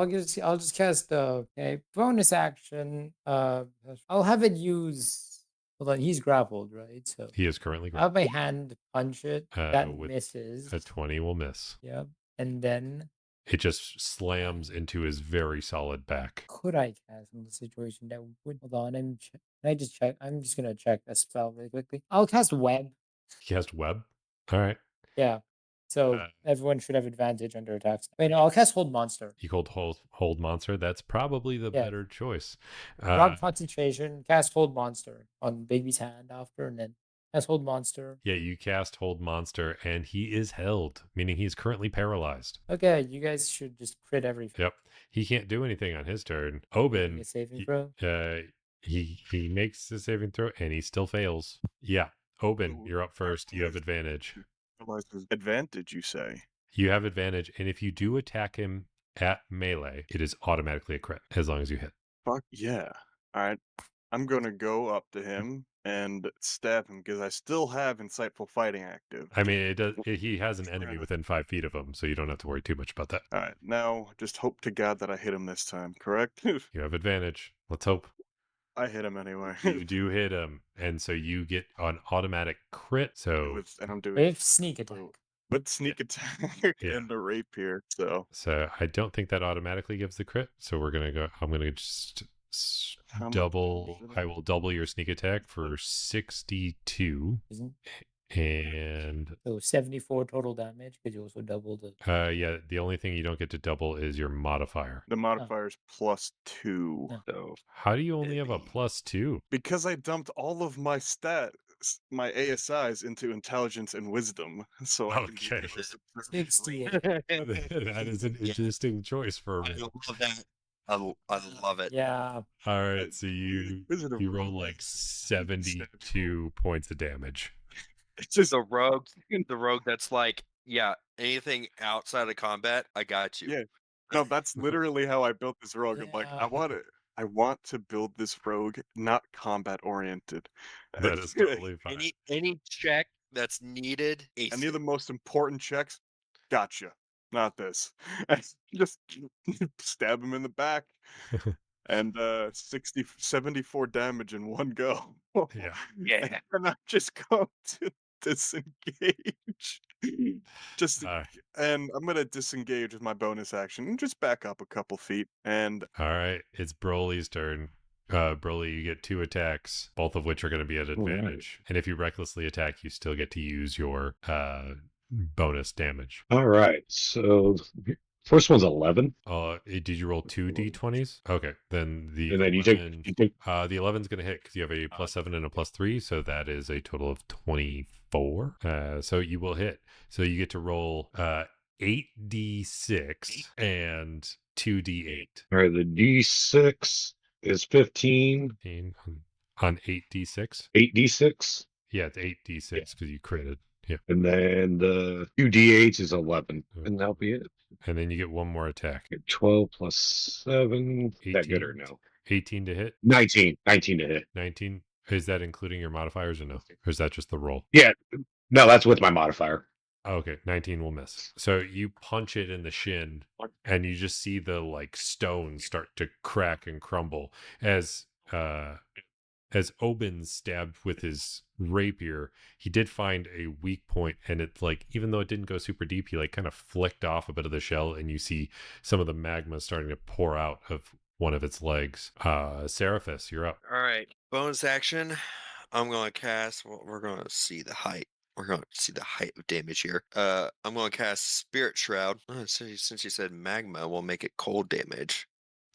can. just cast the bonus action. I'll have it use. Hold on, he's grappled, right? So He is currently I have grappled. my hand punch it. That with misses. A 20 will miss. Yep, and then It just slams into his very solid back. could I cast in the situation that would hold on? Can I just check? I'm just gonna check the spell really quickly. I'll cast web. He cast web. All right. Yeah. So everyone should have advantage under attacks. Wait, no, I'll cast hold monster. You called hold monster. That's probably the Yeah. better choice. Rock concentration, cast hold monster on baby's hand after, and then cast hold monster. Yeah, you cast hold monster, and he is held, meaning he's currently paralyzed. Okay, you guys should just crit everything. Yep. He can't do anything on his turn. Make Oben, a saving throw. he makes the saving throw, and he still fails. Yeah. Oben, you're up first. You have advantage. Advantage, you say? You have advantage, and if you do attack him at melee, it is automatically a crit, as long as you hit. Fuck yeah. Alright. I'm gonna go up to him and stab him because I still have insightful fighting active. I mean, he has an enemy within 5 feet of him, so you don't have to worry too much about that. Alright, now just hope to God that I hit him this time, correct? You have advantage. Let's hope. I hit him anyway. You do hit him, and so you get an automatic crit. So And I'm doing With sneak attack. with sneak attack and a rapier, so I don't think that automatically gives the crit. So we're gonna go. I'm gonna just How much double. is it? I will double your sneak attack for 62, Isn't and so 74 total damage because you also doubled it. yeah. The only thing you don't get to double is your modifier. the modifier's +2. Oh. So How do you only have a +2? because I dumped all of my my ASIs into intelligence and wisdom. So I can do Okay. this. 68. That is an interesting choice for I me. love that. I love it. Yeah. All right, so you roll like 72 points of damage. It's just The rogue that's like, yeah, anything outside of combat, I got you. Yeah. No, that's literally how I built this rogue. I'm like, Yeah. I want to build this rogue not combat oriented. That is totally fine. Any check that's needed. Ace Any of it. the most important checks, gotcha. Not this. Just stab him in the back. And 74 damage in one go. Yeah. Yeah. And I just go to disengage. Just to- All and I'm gonna disengage with my bonus action and just back up a couple feet. And right. It's Broly's turn. Broly, you get 2 attacks, both of which are going to be at right. advantage. And if you recklessly attack, you still get to use your bonus damage. All right. So first one's 11. Did you roll 2 d20s? Okay, then the And then 11, you take the 11's going to hit because you have a +7 and a +3, so that is a total of 24. So you will hit. So you get to roll 8d6 and 2d8. all right, the D6 is 15, 15 on 8d6. 8D6, Yeah, it's 8d6 because you critted. Yeah, and then the 2D8 is 11. And that'll be it. and then you get one more attack. 12 plus 7. That good or 18. no? 18 to hit. 19. 19 to hit. 19. Is that including your modifiers or no? Or is that just the roll? Yeah. No, that's with my modifier. Okay, 19 will miss. So you punch it in the shin, and you just see the like stone start to crack and crumble as Oben stabbed with his rapier. He did find a weak point, and it like even though it didn't go super deep, he like kind of flicked off a bit of the shell, and you see some of the magma starting to pour out of one of its legs. Seraphis, you're up. All right. Bonus action. I'm going to cast. Well, we're going to see the height. We're going to see the height of damage here. I'm going to cast Spirit Shroud. Since you said magma, we'll make it cold damage.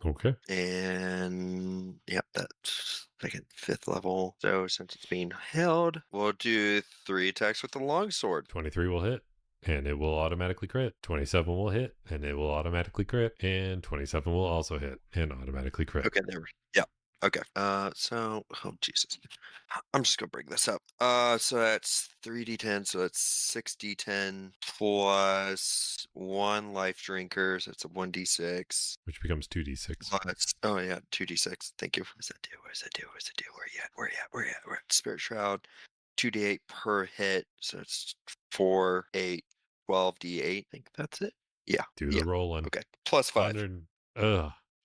Okay. And yep, that's second, 5th level. So since it's being held, we'll do 3 attacks with the longsword. 23 will hit, and it will automatically crit. 27 will hit, and it will automatically crit. And 27 will also hit and automatically crit. Okay, there. Yeah. Okay. So oh Jesus, I'm just gonna bring this up. So that's 3d10. So that's 6d10 plus 1 life drinker. So it's a 1d6. Which becomes 2d6. Plus, oh yeah, 2d6. Thank you. What does that do? What does that do? What does that do? Where you at? Where you at? Where you at? We're at Spirit Shroud. 2d8 per hit. So it's 4, 8, 12d8. I think that's it. Yeah. Do yeah. the roll on Okay. Plus 5.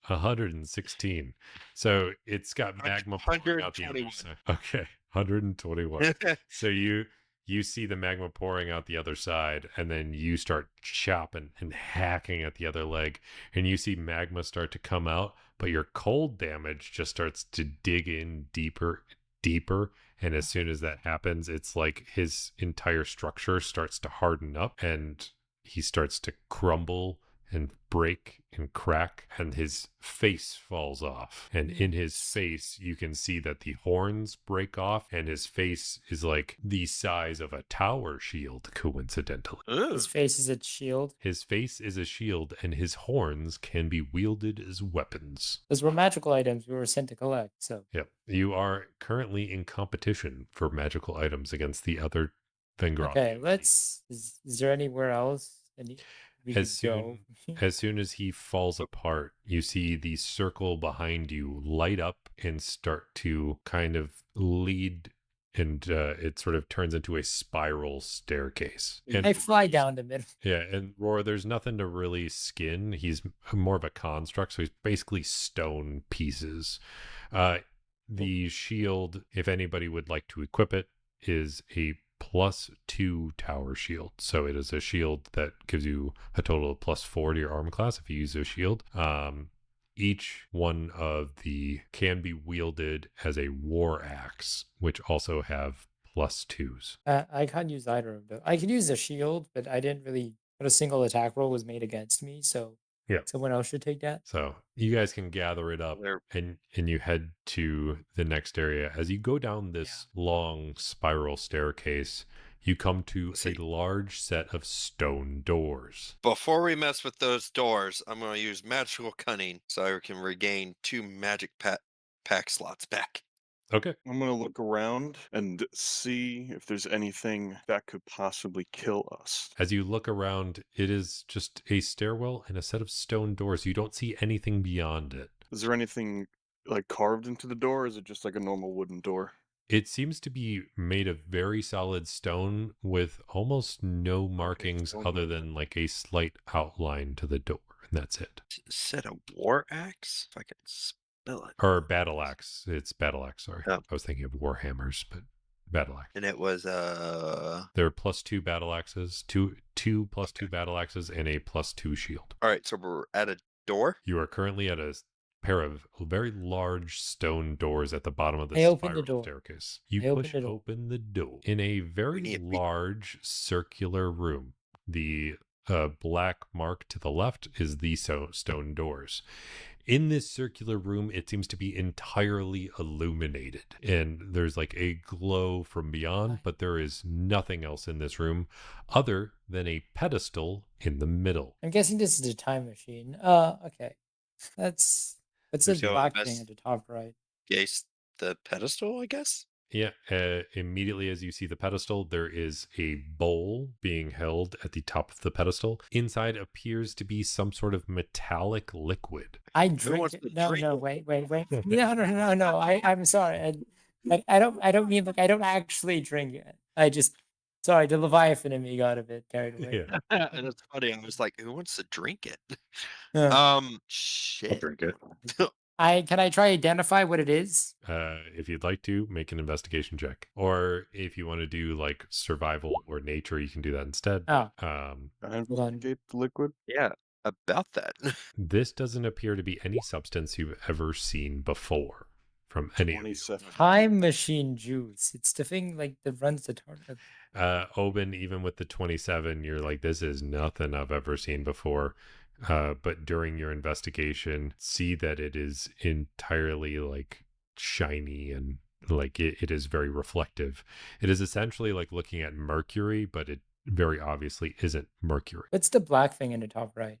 116. So it's got magma pouring out the other 121. side. Okay, 121. So you see the magma pouring out the other side, and then you start chopping and hacking at the other leg, and you see magma start to come out, but your cold damage just starts to dig in deeper, deeper. And as soon as that happens, it's like his entire structure starts to harden up, and he starts to crumble and break and crack, and his face falls off. And in his face, you can see that the horns break off, and his face is like the size of a tower shield, coincidentally. His face is a shield. His face is a shield, and his horns can be wielded as weapons. Those were magical items we were sent to collect. So Yep. You are currently in competition for magical items against the other Vengrod. okay, let's. Is there anywhere else? We could go. As soon as he falls apart, you see the circle behind you light up and start to kind of lead, and it sort of turns into a spiral staircase. And I fly down the middle. yeah, and Roar, there's nothing to really skin. He's more of a construct, so he's basically stone pieces. The shield, if anybody would like to equip it, is a +2 tower shield. So it is a shield that gives you a total of +4 to your armor class if you use a shield. Each one of the can be wielded as a war axe, which also have +2s. I can't use either of those. I can use the shield, but I didn't really. But a single attack roll was made against me, so Yeah. someone else should take that. So you guys can gather it up, There. and you head to the next area. As you go down this long spiral staircase, you come to See. a large set of stone doors. Before we mess with those doors, I'm going to use magical cunning so I can regain 2 magic pack slots back. Okay. I'm gonna look around and see if there's anything that could possibly kill us. As you look around, it is just a stairwell and a set of stone doors. You don't see anything beyond it. Is there anything like carved into the door, or is it just like a normal wooden door? It seems to be made of very solid stone with almost no markings stone other wood. than like a slight outline to the door, and that's it. Said a war axe? If I can spell it. Or battle axe. It's battle axe, sorry. Oh. I was thinking of war hammers, but battle axe. And it was There are +2 battle axes, two +2 battle axes, and a +2 shield. all right, so we're at a door. You are currently at a pair of very large stone doors at the bottom of the I open the spiral door. staircase. You I open push the door. open the door in a very need- large circular room. The black mark to the left is the stone doors. In this circular room, it seems to be entirely illuminated, and there's like a glow from beyond, but there is nothing else in this room other than a pedestal in the middle. I'm guessing this is a time machine. Okay. That's what's this There's no black best- thing at the top right? Yes, the pedestal, I guess. Yeah, immediately as you see the pedestal, there is a bowl being held at the top of the pedestal. Inside appears to be some sort of metallic liquid. I Who drink wants it. to No, drink no, it? wait. No. I'm sorry. I don't mean like I don't actually drink it. I just sorry, the Leviathan in me got a bit carried away. Yeah. And it's funny. I was like, who wants to drink it? Yeah. I'll Shit. drink it. Can I try identify what it is? If you'd like to, make an investigation check. Or if you want to do like survival or nature, you can do that instead. Oh, Investigate the liquid. Yeah, about that. This doesn't appear to be any substance you've ever seen before from any of you. 27. time machine juice. It's the thing like that runs the target. Oben, even with the 27, you're like, this is nothing I've ever seen before. But during your investigation, see that it is entirely like shiny and like it is very reflective. It is essentially like looking at mercury, but it very obviously isn't mercury. What's the black thing in the top right?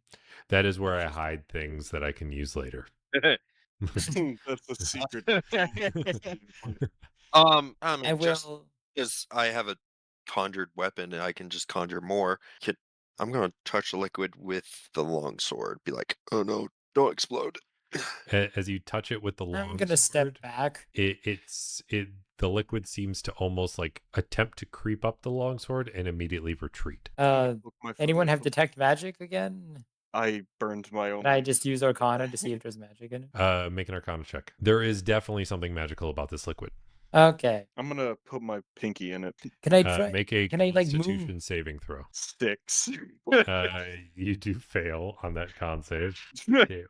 That is where I hide things that I can use later. That's a secret. I mean, I just will. because I have a conjured weapon and I can just conjure more. I'm gonna touch the liquid with the long sword. Be like, oh no, don't explode. As you touch it with the long I'm gonna step sword, back. the liquid seems to almost like attempt to creep up the longsword and immediately retreat. Look, my Anyone have foot- detect magic again? I burned my own. Can I just use Arcana to see if there's magic in it? Make an Arcana check. There is definitely something magical about this liquid. Okay. I'm gonna put my pinky in it. Can I try? Make a can I, like, move? Constitution saving throw. 6. You do fail on that con save. Okay.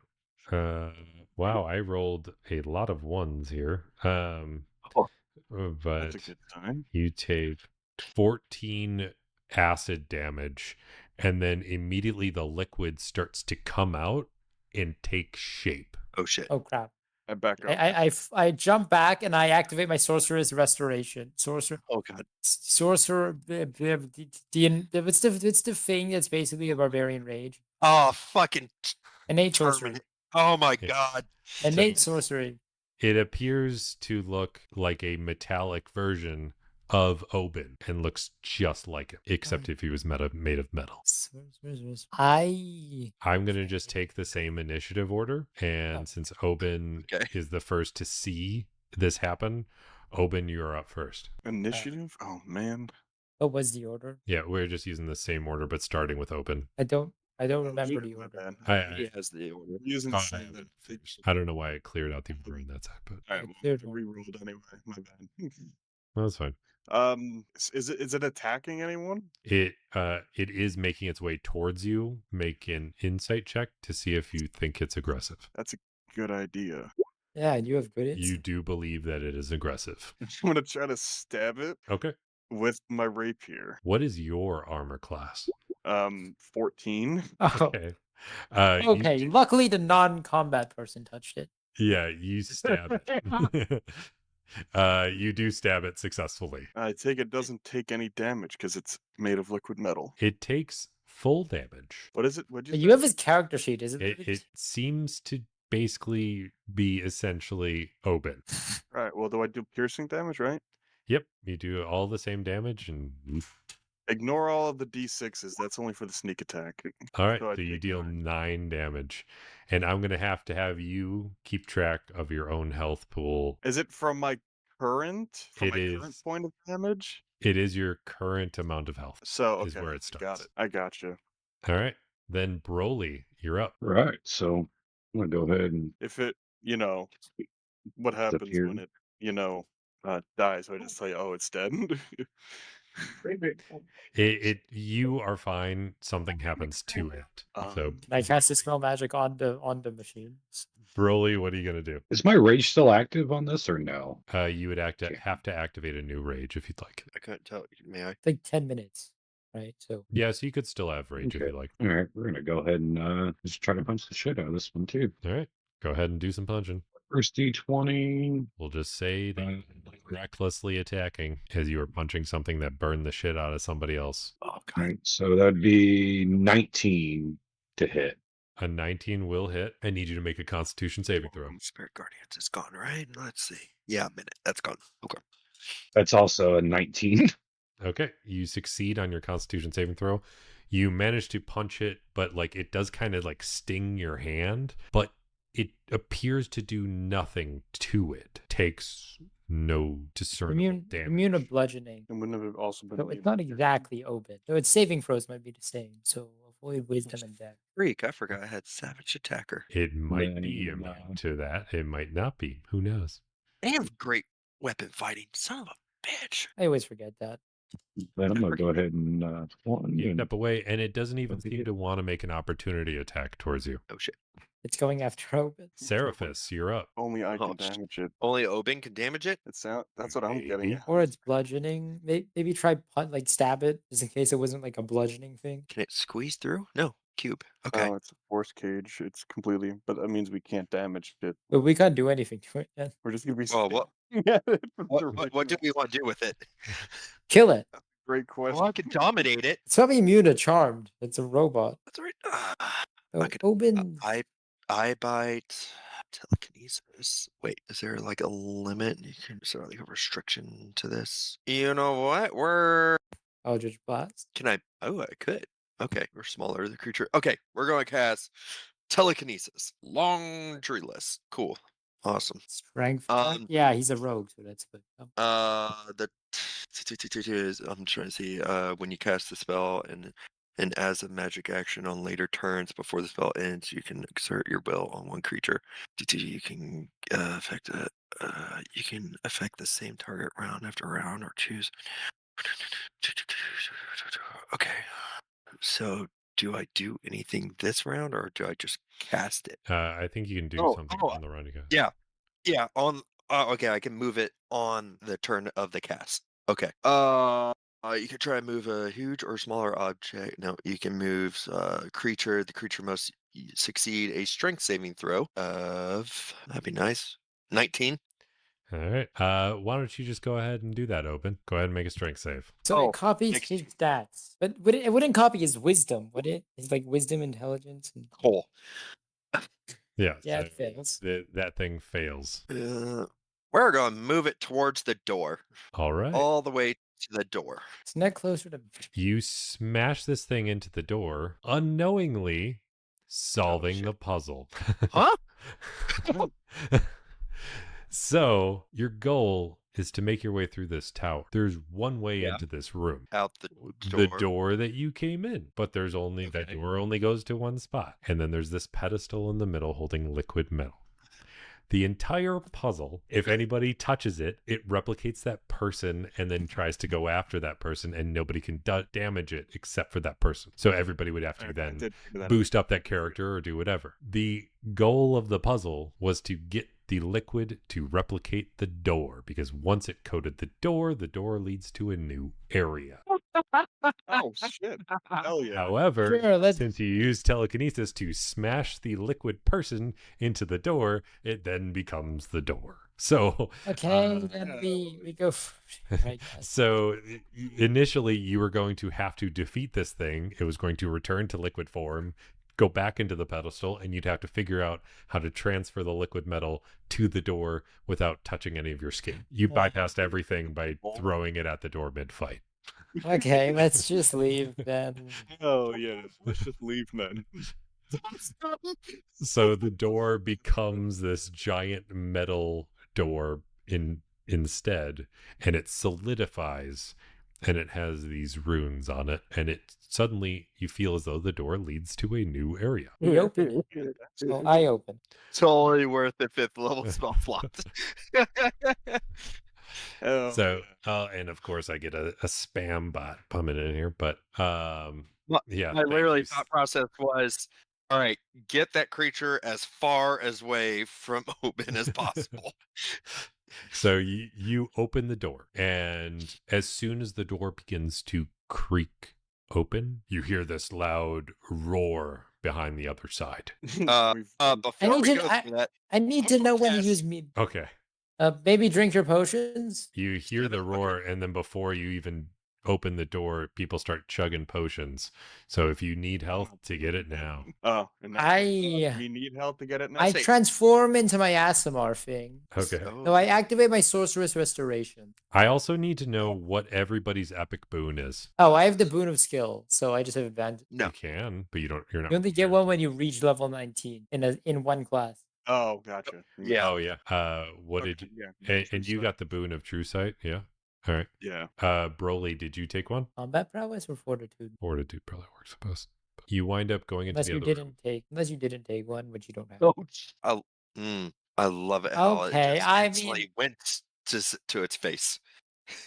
Wow, I rolled a lot of ones here. That's But a good time. you take 14 acid damage, and then immediately the liquid starts to come out and take shape. Oh shit. Oh crap! I back up. I jump back and I activate my sorcerer's restoration. Oh god. Sorcerer. It's the thing that's basically a barbarian rage. Oh fucking Innate sorcery. terminate. Oh my Yeah. god. Innate sorcery. It appears to look like a metallic version of Oben and looks just like him, except if he was made of metal. I'm going to just take the same initiative order. And Oh. since Oben Okay. is the first to see this happen, Oben, you're up first. Initiative? Oh man. What was the order? Yeah, we're just using the same order, but starting with Oben. I don't remember the My order. bad. He has the order. I'm using Oh, the I same have that it they- first. I don't know why it cleared out the order on that side, but Alright, I well, cleared one. re-rolled anyway. My bad. that's fine. Is it attacking anyone? It is making its way towards you. Make an insight check to see if you think it's aggressive. That's a good idea. Yeah, you have good insight. You do believe that it is aggressive. I'm gonna try to stab it Okay. with my rapier. What is your armor class? 14. Oh, Okay. You okay. Luckily, the non-combat person touched it. Yeah, you stab it. You do stab it successfully. I take it doesn't take any damage because it's made of liquid metal. It takes full damage. What is it? What'd you You say? have his character sheet, isn't It seems to basically be essentially Oben. Alright, well, do I do piercing damage, right? Yep, you do all the same damage, and Ignore all of the d6s. That's only for the sneak attack. all right, So I so you take deal 9 damage, and I'm gonna have you keep track of your own health pool. Is it from my current It my current is. point of damage? It is your current amount of health. So Is okay, where it starts. got it. I got you. All right. Then Broly, you're up. Right. So I'm gonna go ahead and If it, what happens disappear. when it, dies? I just tell you, oh, it's dead. You are fine. Something happens to it. So Can I cast Dispel Magic on the machines? Broly, what are you gonna do? Is my rage still active on this or no? You would Okay. have to activate a new rage if you'd like. I couldn't tell. May I? It's like 10 minutes, right? So Yeah, so you could still have rage if Okay. you like. All right, we're gonna go ahead and just try to punch the shit out of this one too. All right. Go ahead and do some punching. First D20. We'll just say that you're recklessly attacking as you are punching something that burned the shit out of somebody else. Oh All God. right, so that'd be 19 to hit. A 19 will hit. I need you to make a Constitution saving throw. Spirit Guardians is gone, right? Let's see. Yeah, a minute. That's gone. Okay. That's also a 19. Okay, you succeed on your Constitution saving throw. You manage to punch it, but like it does kind of like sting your hand, but it appears to do nothing to it. Takes no discernible damage. immune to bludgeoning. And wouldn't have also been. So it's not exactly open. So its saving throws might be the same. So avoid wisdom and death. Freak, I forgot I had Savage Attacker. It might be Then, immune to that. It might not be. Who knows? They have great weapon fighting. Son of a bitch. I always forget that. Then I'm gonna go ahead and You step away, and it doesn't even seem to want to make an opportunity attack towards you. Oh shit. It's going after Obin. Seraphis, you're up. Only I Oh, can damage it. Only Obin can damage it? That's what I'm getting Maybe. at. Or it's bludgeoning. Maybe try stab it, just in case it wasn't like a bludgeoning thing. Can it squeeze through? No. Cube. Okay. Oh, it's a force cage. It's completely, but that means we can't damage it. But we can't do anything to it yet. We're just gonna be. Well, what- staring at it for What do duration. we want to do with it? Kill it. Great question. Well, I can dominate it. It's probably immune to charmed. It's a robot. That's right. So I could- Obin. I bite telekinesis. Wait, is there like a limit? Is there like a restriction to this? You know what? Eldritch Blast. Can I? Oh, I could. Okay, we're smaller. The creature. Okay, we're going to cast telekinesis. Laundryless. Cool. Awesome. Strength. check? Yeah, he's a rogue, so that's good. The I'm trying to see. When you cast the spell and as a magic action on later turns before the spell ends, you can exert your will on one creature. You can affect it. You can affect the same target round after round or choose. Okay. So do I do anything this round or do I just cast it? I think you can do Oh, something oh, on the round you go. Yeah. On. Okay, I can move it on the turn of the cast. Okay. You can try and move a huge or smaller object. No, you can move creature. The creature must succeed a strength saving throw of. That'd be nice. 19. All right. Why don't you just go ahead and do that, Open? Go ahead and make a strength save. So Oh, it copies next- his stats, but it wouldn't copy his wisdom, would it? His like wisdom, intelligence, and Cool. Yeah. yeah, so it fails. that thing fails. We're going to move it towards the door, All right. all the way to the door. It's not closer to. You smash this thing into the door, unknowingly solving shit. the puzzle. Huh? So your goal is to make your way through this tower. There's one way Yeah. into this room. Out the The door. door that you came in, but there's only that Okay. door only goes to one spot. And then there's this pedestal in the middle holding liquid metal. The entire puzzle, if anybody touches it, it replicates that person and then tries to go after that person, and nobody can damage it except for that person. So everybody would have to I then did figure that boost up that character or do whatever. The goal of the puzzle was to get the liquid to replicate the door, because once it coated the door leads to a new area. out. Oh shit! Hell yeah! However, Sure, let's. since you use telekinesis to smash the liquid person into the door, it then becomes the door. So, Okay, then we go. Right, guys. so initially you were going to have to defeat this thing. It was going to return to liquid form, go back into the pedestal, and you'd have to figure out how to transfer the liquid metal to the door without touching any of your skin. You bypassed everything by throwing it at the door mid-fight. Okay, let's just leave then. Oh yeah! Let's just leave then. So the door becomes this giant metal door in instead, and it solidifies, and it has these runes on it, and it suddenly you feel as though the door leads to a new area. We open it. So I open. Totally worth the 5th level spell slot. Oh, So, and of course, I get a spam bot coming in here, but yeah, My thank literally you. thought process was, all right, get that creature as far away from Oben as possible. So you open the door, and as soon as the door begins to creak open, you hear this loud roar behind the other side. Before we go through that, I need to know when to Yes. use me. Okay. Maybe drink your potions. You hear the roar, and then before you even open the door, people start chugging potions. So if you need health, to get it now. Oh, and we need help to get it now. I transform into my Asimar thing. Okay. So I activate my Sorceress Restoration. I also need to know what everybody's epic boon is. Oh, I have the Boon of Skill, so I just have advantage. No. You can, but you're not. You only get one when you reach level 19 in one class. Oh, gotcha. Yeah. Oh yeah. What Okay, did yeah. and you got the boon of True Sight? Yeah. All right. Yeah. Broly, did you take one? Combat prowess or fortitude? Fortitude probably works the best. You wind up going into Unless the you other didn't room. unless you didn't take one, which you don't have. I love it how Okay, it just I instantly mean- went to its face.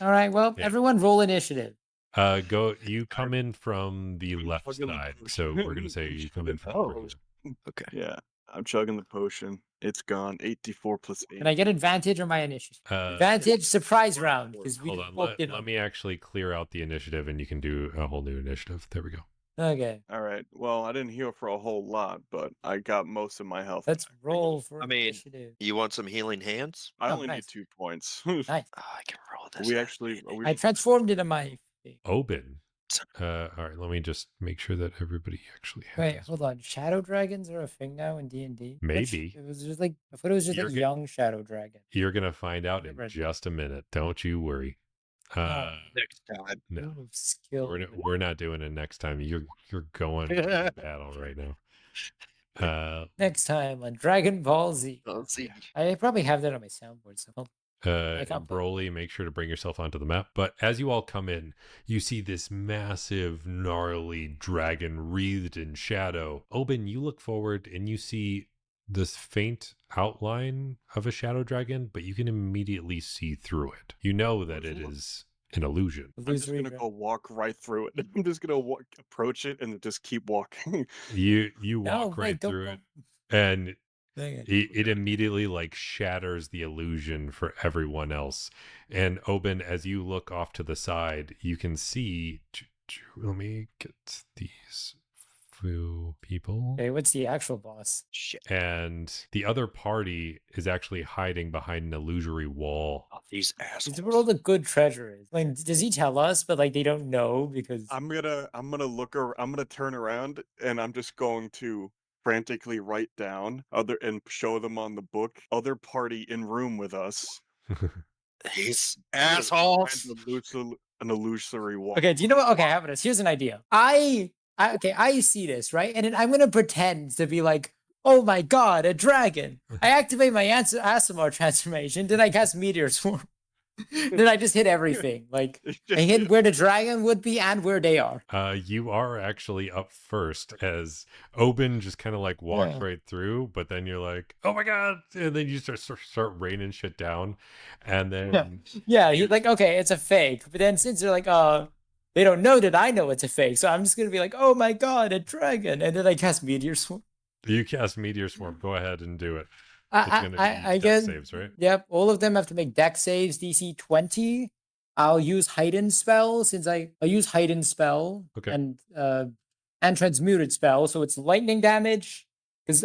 All right, well, Yeah. everyone roll initiative. You come in from the left Chugging the side. potion. So we're gonna say you come in from Oh. the Okay. Yeah. I'm chugging the potion. It's gone. 84 plus 8. Can I get advantage on my initiative? Uh, Advantage surprise round because we hold on. booked it. Let me actually clear out the initiative, and you can do a whole new initiative. There we go. Okay, All right. Well, I didn't heal for a whole lot, but I got most of my health. let's back. roll for I mean, initiative. You want some healing hands? I Oh, only nice. need 2 points. Nice. I can roll this. we as actually. advantage. I transformed into my thing. Oben. All right. Let me just make sure that everybody actually has. Wait, hold on. Shadow dragons are a thing now in D&D? Maybe. It was just like I thought it was just You're like good. young shadow dragon. You're gonna find out in Never- just a minute. Don't you worry. Next time. No, Boon of skill. we're not doing it next time. You're going to battle right now. Next time on Dragon Ball Z. Let's see. I probably have that on my soundboard. So I can't play. Broly, make sure to bring yourself onto the map. But as you all come in, you see this massive, gnarly dragon wreathed in shadow. Oben, you look forward and you see this faint outline of a shadow dragon, but you can immediately see through it. You know that it is an illusion. I'm just Illusory gonna go walk right through it. I'm just gonna approach it and just keep walking. You No, walk wait, right don't through go. it, and Dang it. it immediately like shatters the illusion for everyone else. And Oben, as you look off to the side, you can see. Let me get these few people. Okay, what's the actual boss? Shit. And the other party is actually hiding behind an illusory wall. Oh, these It's assholes. where all the good treasure is. Like, does he tell us? But like, they don't know because. I'm gonna I'm gonna turn around and I'm just going to frantically write down and show them on the book other party in room with us. These Behind assholes. an illusory wall. Okay, do you know what? Okay, how about this? Here's an idea. I see this, right? And then I'm gonna pretend to be like, oh my god, a dragon. I activate my Asimar transformation, then I cast Meteor Swarm. Then I just hit everything. Like I hit where the dragon would be and where they are. You are actually up first as Oben just kind of like walks Yeah. right through, but then you're like, oh my god, and then you start raining shit down, and then Yeah, he's like, okay, it's a fake. But then since they're like, they don't know that I know it's a fake, so I'm just gonna be like, oh my god, a dragon, and then I cast Meteor Swarm. you cast Meteor Swarm. Go ahead and do it. It's gonna be I death guess. saves, right? Yep, all of them have to make dex saves DC 20. I'll use Heightened Spell since I'll use Heightened Spell Okay. and Transmuted Spell, so it's lightning damage. Because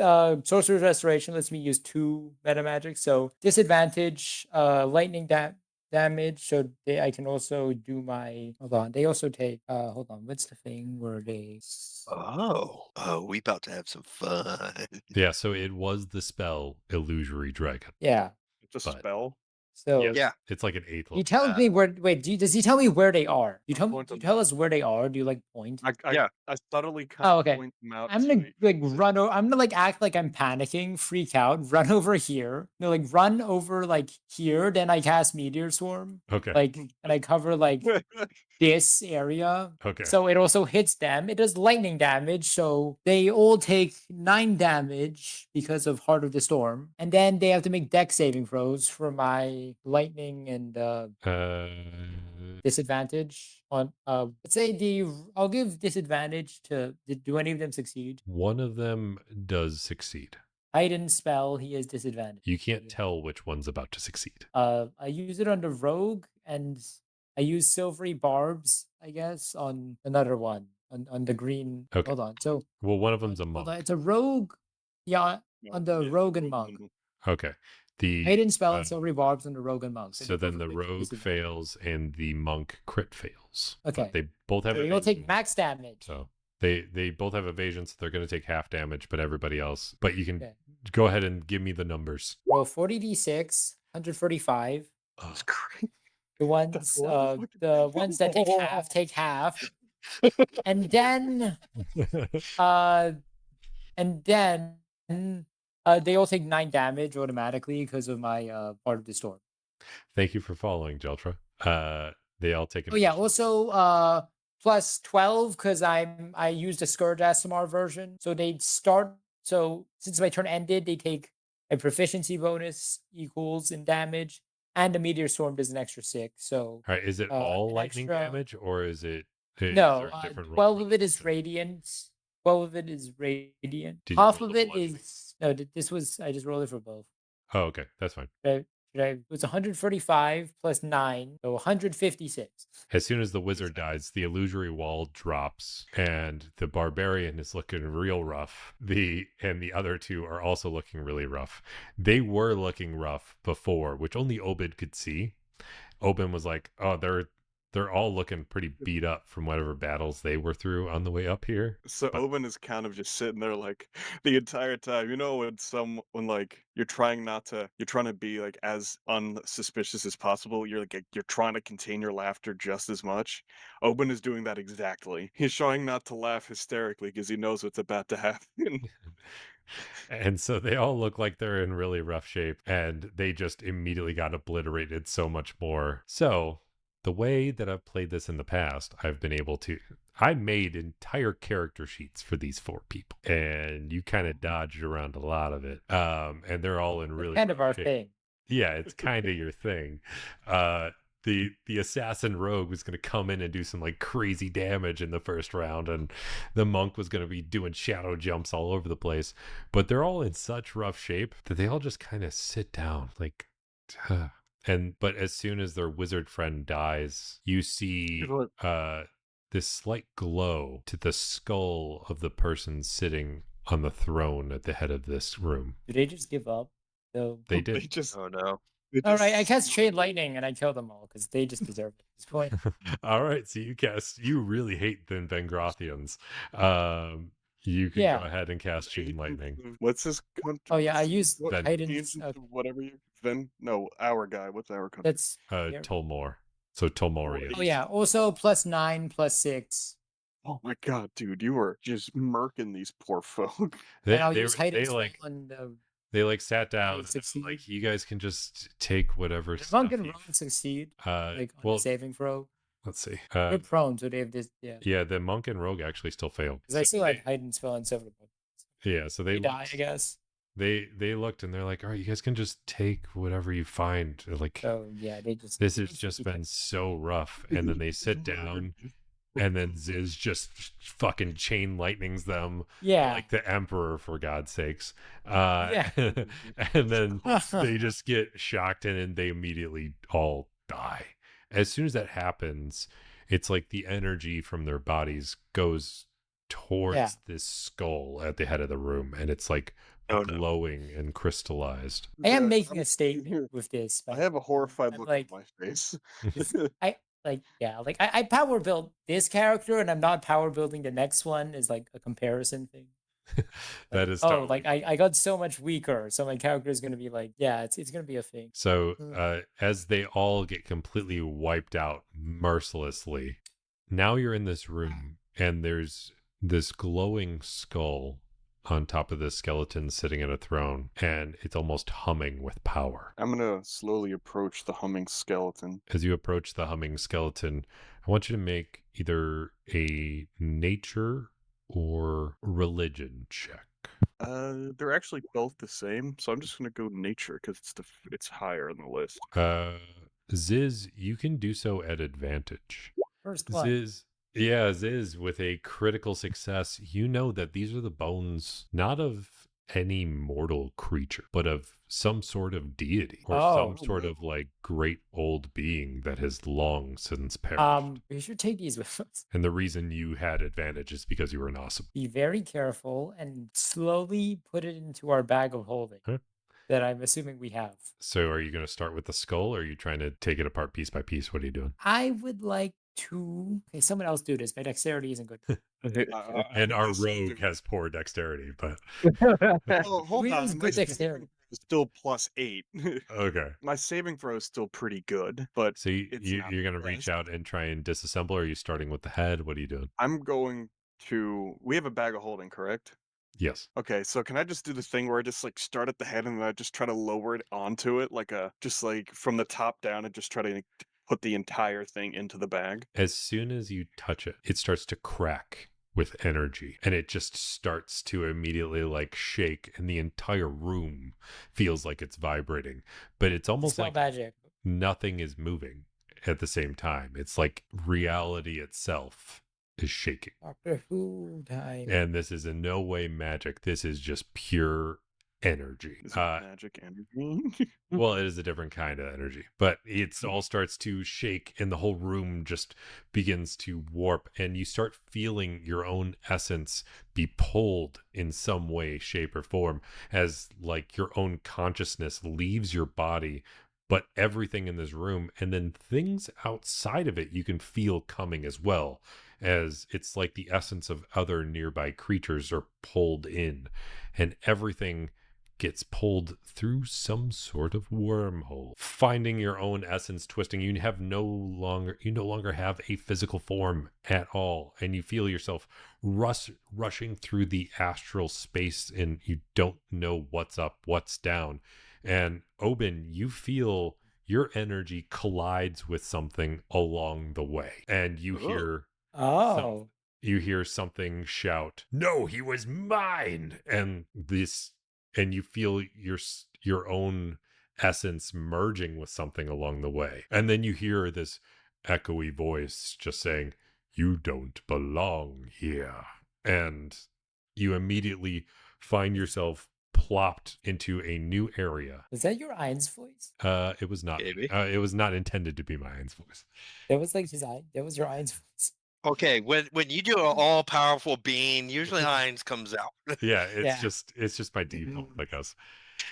Sorcerer's Restoration lets me use 2 meta magic, so disadvantage, lightning damage. So I can also do my. Hold on, they also take. Hold on, what's the thing where they? Oh, we about to have some fun. Yeah, so it was the spell Illusory Dragon. Yeah. It's a But- spell. So Yes. Yeah. It's like an eighth he level. tells me where. Wait, does he tell me where they are? Do you tell me? point Do you them tell out. us where they are? Do you like point? Yeah. I subtly kind Oh, of okay. point them out. I'm to gonna like run. I'm gonna like act like I'm panicking, freak out, run over here. No, like run over like here. Then I cast Meteor Swarm. Okay. Like, and I cover like this area. Okay. So it also hits them. It does lightning damage. So they all take 9 damage because of Heart of the Storm. And then they have to make dex saving throws for my lightning and disadvantage on let's say I'll give disadvantage to do any of them succeed? One of them does succeed. Hidden spell, he has disadvantage. You can't tell which one's about to succeed. I use it on the rogue and I use silvery barbs, I guess, on another one. On the green. Okay. Hold on. So Well, one of them's a hold monk. on. It's a rogue. Yeah, on the rogue and monk. Okay. The Hidden spell and silvery barbs on the rogue and monk. so then the both rogue disadvantage. fails and the monk crit fails. But Okay. they both have They will take evasion, max damage. so they both have evasion, so they're going to take half damage. But everybody else. But you can Okay. go ahead and give me the numbers. Roll 40d6, 145. That's great. The ones, the ones that take half, and then, they all take 9 damage automatically because of my Part of the Storm. Thank you for following, Jeltra. They all take. Oh yeah, also plus 12 because I used a Scourge SMR version, so they start. So since my turn ended, they take a proficiency bonus equals in damage, and a Meteor Storm does an extra 6. So All right. Is it all an lightning extra- damage, or is it? no, there a different roll 12 for of it is protection? radiant. 12 of it is radiant. Did you Half roll of the it bludgeoning? is no. This was I just rolled it for both. Oh, okay, that's fine. It was 145 plus 9, so 156. As soon as the wizard dies, the illusory wall drops, and the barbarian is looking real rough. The other two are also looking really rough. They were looking rough before, which only Obed could see. Obed was like, "Oh, they're all looking pretty beat up from whatever battles they were through on the way up here." So But- Owen is kind of just sitting there like the entire time. You know, when like you're trying to be like as unsuspicious as possible. You're trying to contain your laughter just as much. Owen is doing that exactly. He's trying not to laugh hysterically because he knows what's about to happen. And so they all look like they're in really rough shape, and they just immediately got obliterated so much more. So the way that I've played this in the past, I made entire character sheets for these 4 people, and you kind of dodged around a lot of it. And they're all in really Kind of rough our shape. thing. Yeah, it's kind of your thing. The assassin rogue was going to come in and do some like crazy damage in the first round, and the monk was going to be doing shadow jumps all over the place. But they're all in such rough shape that they all just kind of sit down, like. But as soon as their wizard friend dies, you see this slight glow to the skull of the person sitting on the throne at the head of this room. Do they just give up? So They They did. just Oh no. they all right, I just- cast Chain Lightning and I kill them all because they just deserve it at this point. All right, so you really hate the Vengrothians. You can Yeah. go ahead and cast Chain Lightning. What's his country? Oh yeah, I used What- Ven- Titan's. whatever you Ven. No, our guy. What's our country? That's yeah. Tolmor. So Tolmorian. Oh yeah. Also +9 +6. Oh my god, dude, you were just murking these poor folk. They, And I'll they, use they Titan's like on the they like sat down and succeed. like, you guys can just take whatever Does stuff Monk and you- Rogue succeed like on well, a saving throw. let's see. They're prone, so they have this. Yeah, Yeah, the monk and rogue actually still fail. because I So still had Hidden Spell and Silver. yeah, so They they die, I guess. they looked and they're like, all right, you guys can just take whatever you find. Like, So yeah, they just. this has just been so rough. And then they sit down, and then Ziz just fucking chain lightnings them Yeah. like the emperor, for God's sakes. Yeah. And then they just get shocked, and then they immediately all die. As soon as that happens, it's like the energy from their bodies goes towards Yeah. this skull at the head of the room, and it's like Oh, no. glowing and crystallized. I am Yeah, making I'm a statement with this. I but have a horrified I'm look like- on my face. I power built this character, and I'm not power building the next one as like a comparison thing. That is oh, totally like I got so much weaker, so my character is gonna be like, yeah, it's gonna be a thing. so. Mm. As they all get completely wiped out mercilessly, now you're in this room, and there's this glowing skull on top of this skeleton sitting in a throne, and it's almost humming with power. I'm gonna slowly approach the humming skeleton. As you approach the humming skeleton, I want you to make either a nature or religion check. They're actually both the same, so I'm just gonna go nature because it's higher on the list. Ziz, you can do so at advantage. First one. Ziz, with a critical success, you know that these are the bones not of any mortal creature, but of some sort of deity or some sort of like great old being that has long since perished. We should take these with us. And the reason you had advantage is because you were an awesome. Be very careful and slowly put it into our bag of holding that I'm assuming we have. So are you going to start with the skull, or are you trying to take it apart piece by piece? What are you doing? I would like to. Okay, someone else do this. My dexterity isn't good. And our rogue has poor dexterity, but Oh, hold We on. use My good saving dexterity. throw is still +8. okay. My saving throw is still pretty good, but So it's not you're going the to reach best. out and try and disassemble, or are you starting with the head? What are you doing? I'm going to. We have a bag of holding, correct? Yes. Okay, so can I just do the thing where I just like start at the head and then I just try to lower it onto it, like just like from the top down, and just try to put the entire thing into the bag? As soon as you touch it, it starts to crack with energy, and it just starts to immediately like shake, and the entire room feels like it's vibrating, but it's almost Spell like magic. nothing is moving at the same time. It's like reality itself is shaking. Doctor Who time. And this is in no way magic. This is just pure energy. Is it magic energy? Well, it is a different kind of energy, but it all starts to shake, and the whole room just begins to warp, and you start feeling your own essence be pulled in some way, shape, or form, as like your own consciousness leaves your body, but everything in this room, and then things outside of it you can feel coming as well, as it's like the essence of other nearby creatures are pulled in, and everything gets pulled through some sort of wormhole, finding your own essence twisting. You no longer have a physical form at all, and you feel yourself rushing through the astral space, and you don't know what's up, what's down. And Oben, you feel your energy collides with something along the way, and you hear Oh. you hear something shout, "No, he was mine!" And you feel your own essence merging with something along the way. And then you hear this echoey voice just saying, "You don't belong here." And you immediately find yourself plopped into a new area. Was that your Ein's voice? It was not. Maybe. It was not intended to be my Ein's voice. That was like his eye. That was your Ein's voice. Okay, when you do an all powerful being, usually Heinz comes out. Yeah, it's Yeah. just my default, I guess.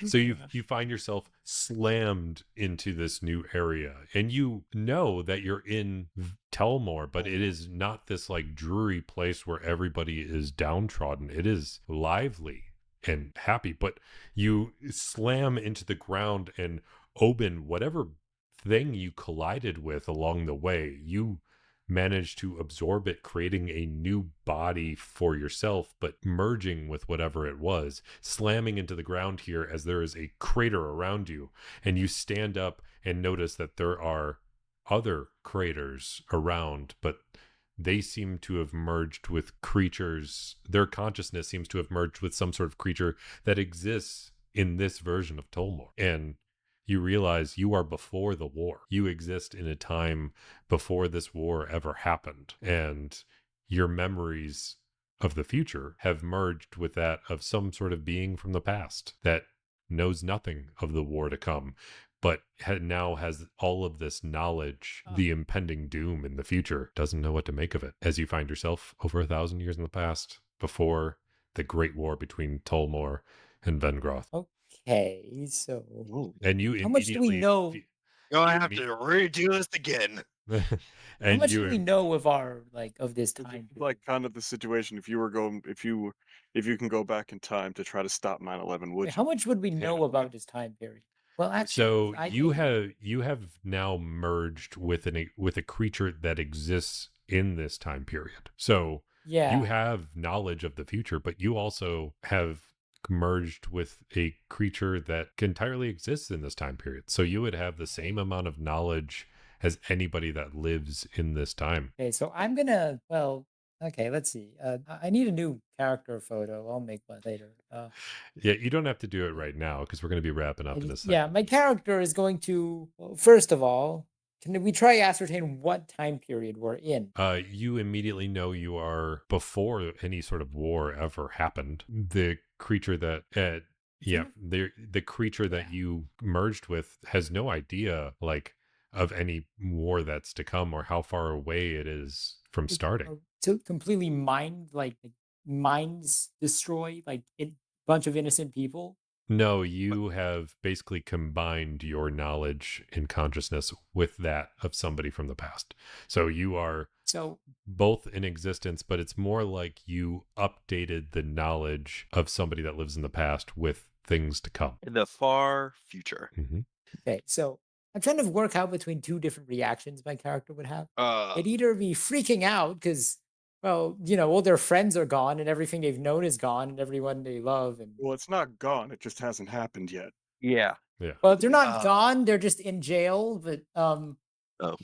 So you find yourself slammed into this new area, and you know that you're in Telmore, but it is not this like dreary place where everybody is downtrodden. It is lively and happy, but you slam into the ground, and Oben, whatever thing you collided with along the way, you manage to absorb it, creating a new body for yourself, but merging with whatever it was, slamming into the ground here as there is a crater around you. And you stand up and notice that there are other craters around, but they seem to have merged with creatures. Their consciousness seems to have merged with some sort of creature that exists in this version of Tolmor. And you realize you are before the war. You exist in a time before this war ever happened. And your memories of the future have merged with that of some sort of being from the past that knows nothing of the war to come, but now has all of this knowledge, the impending doom in the future, doesn't know what to make of it. As you find yourself over 1,000 years in the past, before the great war between Tolmor and Vengroth. Okay, so Ooh. And you how much do we immediately know? You'll have to redo this again. How And much you do we know of our of this It's time? like kind of the situation if you can go back in time to try to stop 9/11, would Wait, how you? much would we Yeah. know about this time period? Well, actually, So I you think have now merged with with a creature that exists in this time period. So you yeah. have knowledge of the future, but you also have merged with a creature that entirely exists in this time period. So you would have the same amount of knowledge as anybody that lives in this time. Okay, so I'm gonna okay, let's see. I need a new character photo. I'll make one later. Yeah, you don't have to do it right now because we're going to be wrapping up in a Yeah, second. my character is going to first of all, can we try ascertain what time period we're in? You immediately know you are before any sort of war ever happened. The creature that, yeah, Sure. the creature that you merged with has no idea like of any war that's to come or how far away it is from starting. To completely minds destroy a bunch of innocent people. No, you have basically combined your knowledge and consciousness with that of somebody from the past. So you are So both in existence, but it's more like you updated the knowledge of somebody that lives in the past with things to come. In the far future. okay, so I'm trying to work out between two different reactions my character would have. Uh, It'd either be freaking out because, well, all their friends are gone and everything they've known is gone and everyone they love. And Well, it's not gone. It just hasn't happened yet. yeah. Yeah. well, they're not Uh, gone; they're just in jail. But Oh.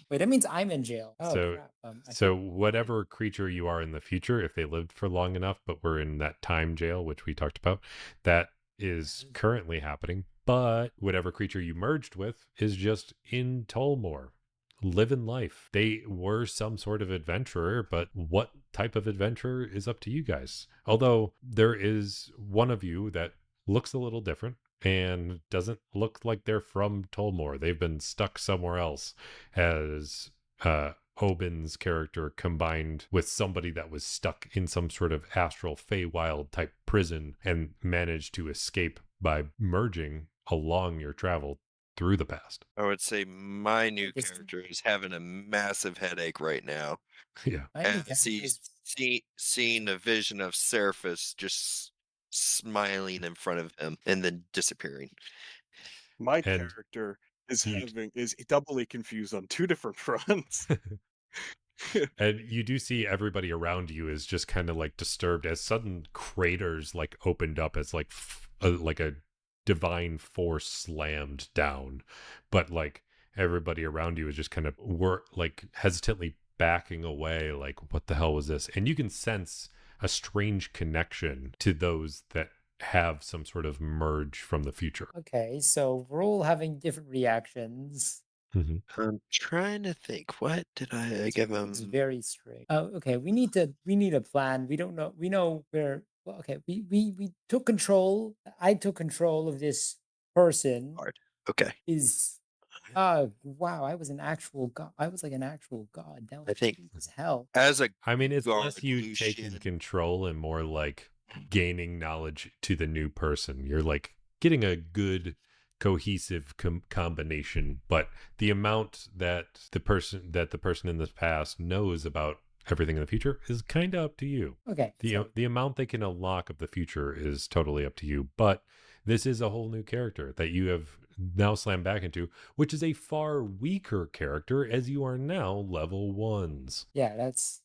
wait, that means I'm in jail. Oh So crap! I so think- whatever creature you are in the future, if they lived for long enough, but we're in that time jail, which we talked about, that is currently happening. But whatever creature you merged with is just in Tolmore, living life. They were some sort of adventurer, but what type of adventurer is up to you guys. Although there is one of you that looks a little different and doesn't look like they're from Tolmore. They've been stuck somewhere else as Obin's character combined with somebody that was stuck in some sort of astral Feywild type prison and managed to escape by merging along your travel through the past. I would say my new Just- character is having a massive headache right now. Yeah. my new As character he's is- seeing a vision of Seraphis just smiling in front of him and then disappearing. My And character is you- is doubly confused on two different fronts. And you do see everybody around you is just kind of like disturbed as sudden craters like opened up as like a divine force slammed down, but like everybody around you is just kind of like hesitantly backing away, like what the hell was this? And you can sense a strange connection to those that have some sort of merge from the future. Okay, so we're all having different reactions. I'm trying to think. What did I give him? It's very strange. Oh, okay. We need a plan. We don't know. We know where. Well, okay. We took control. I took control of this person. Hard. Okay. Is wow. I was an actual god. I was like an actual god. That was I think- creepy as hell. As a I mean, it's less guard, you Lucian- taking control and more like gaining knowledge to the new person. You're like getting a good cohesive combination, but the amount that the person in the past knows about everything in the future is kind of up to you. Okay. so- The amount they can unlock of the future is totally up to you, but this is a whole new character that you have now slammed back into, which is a far weaker character as you are now level 1s. yeah, that's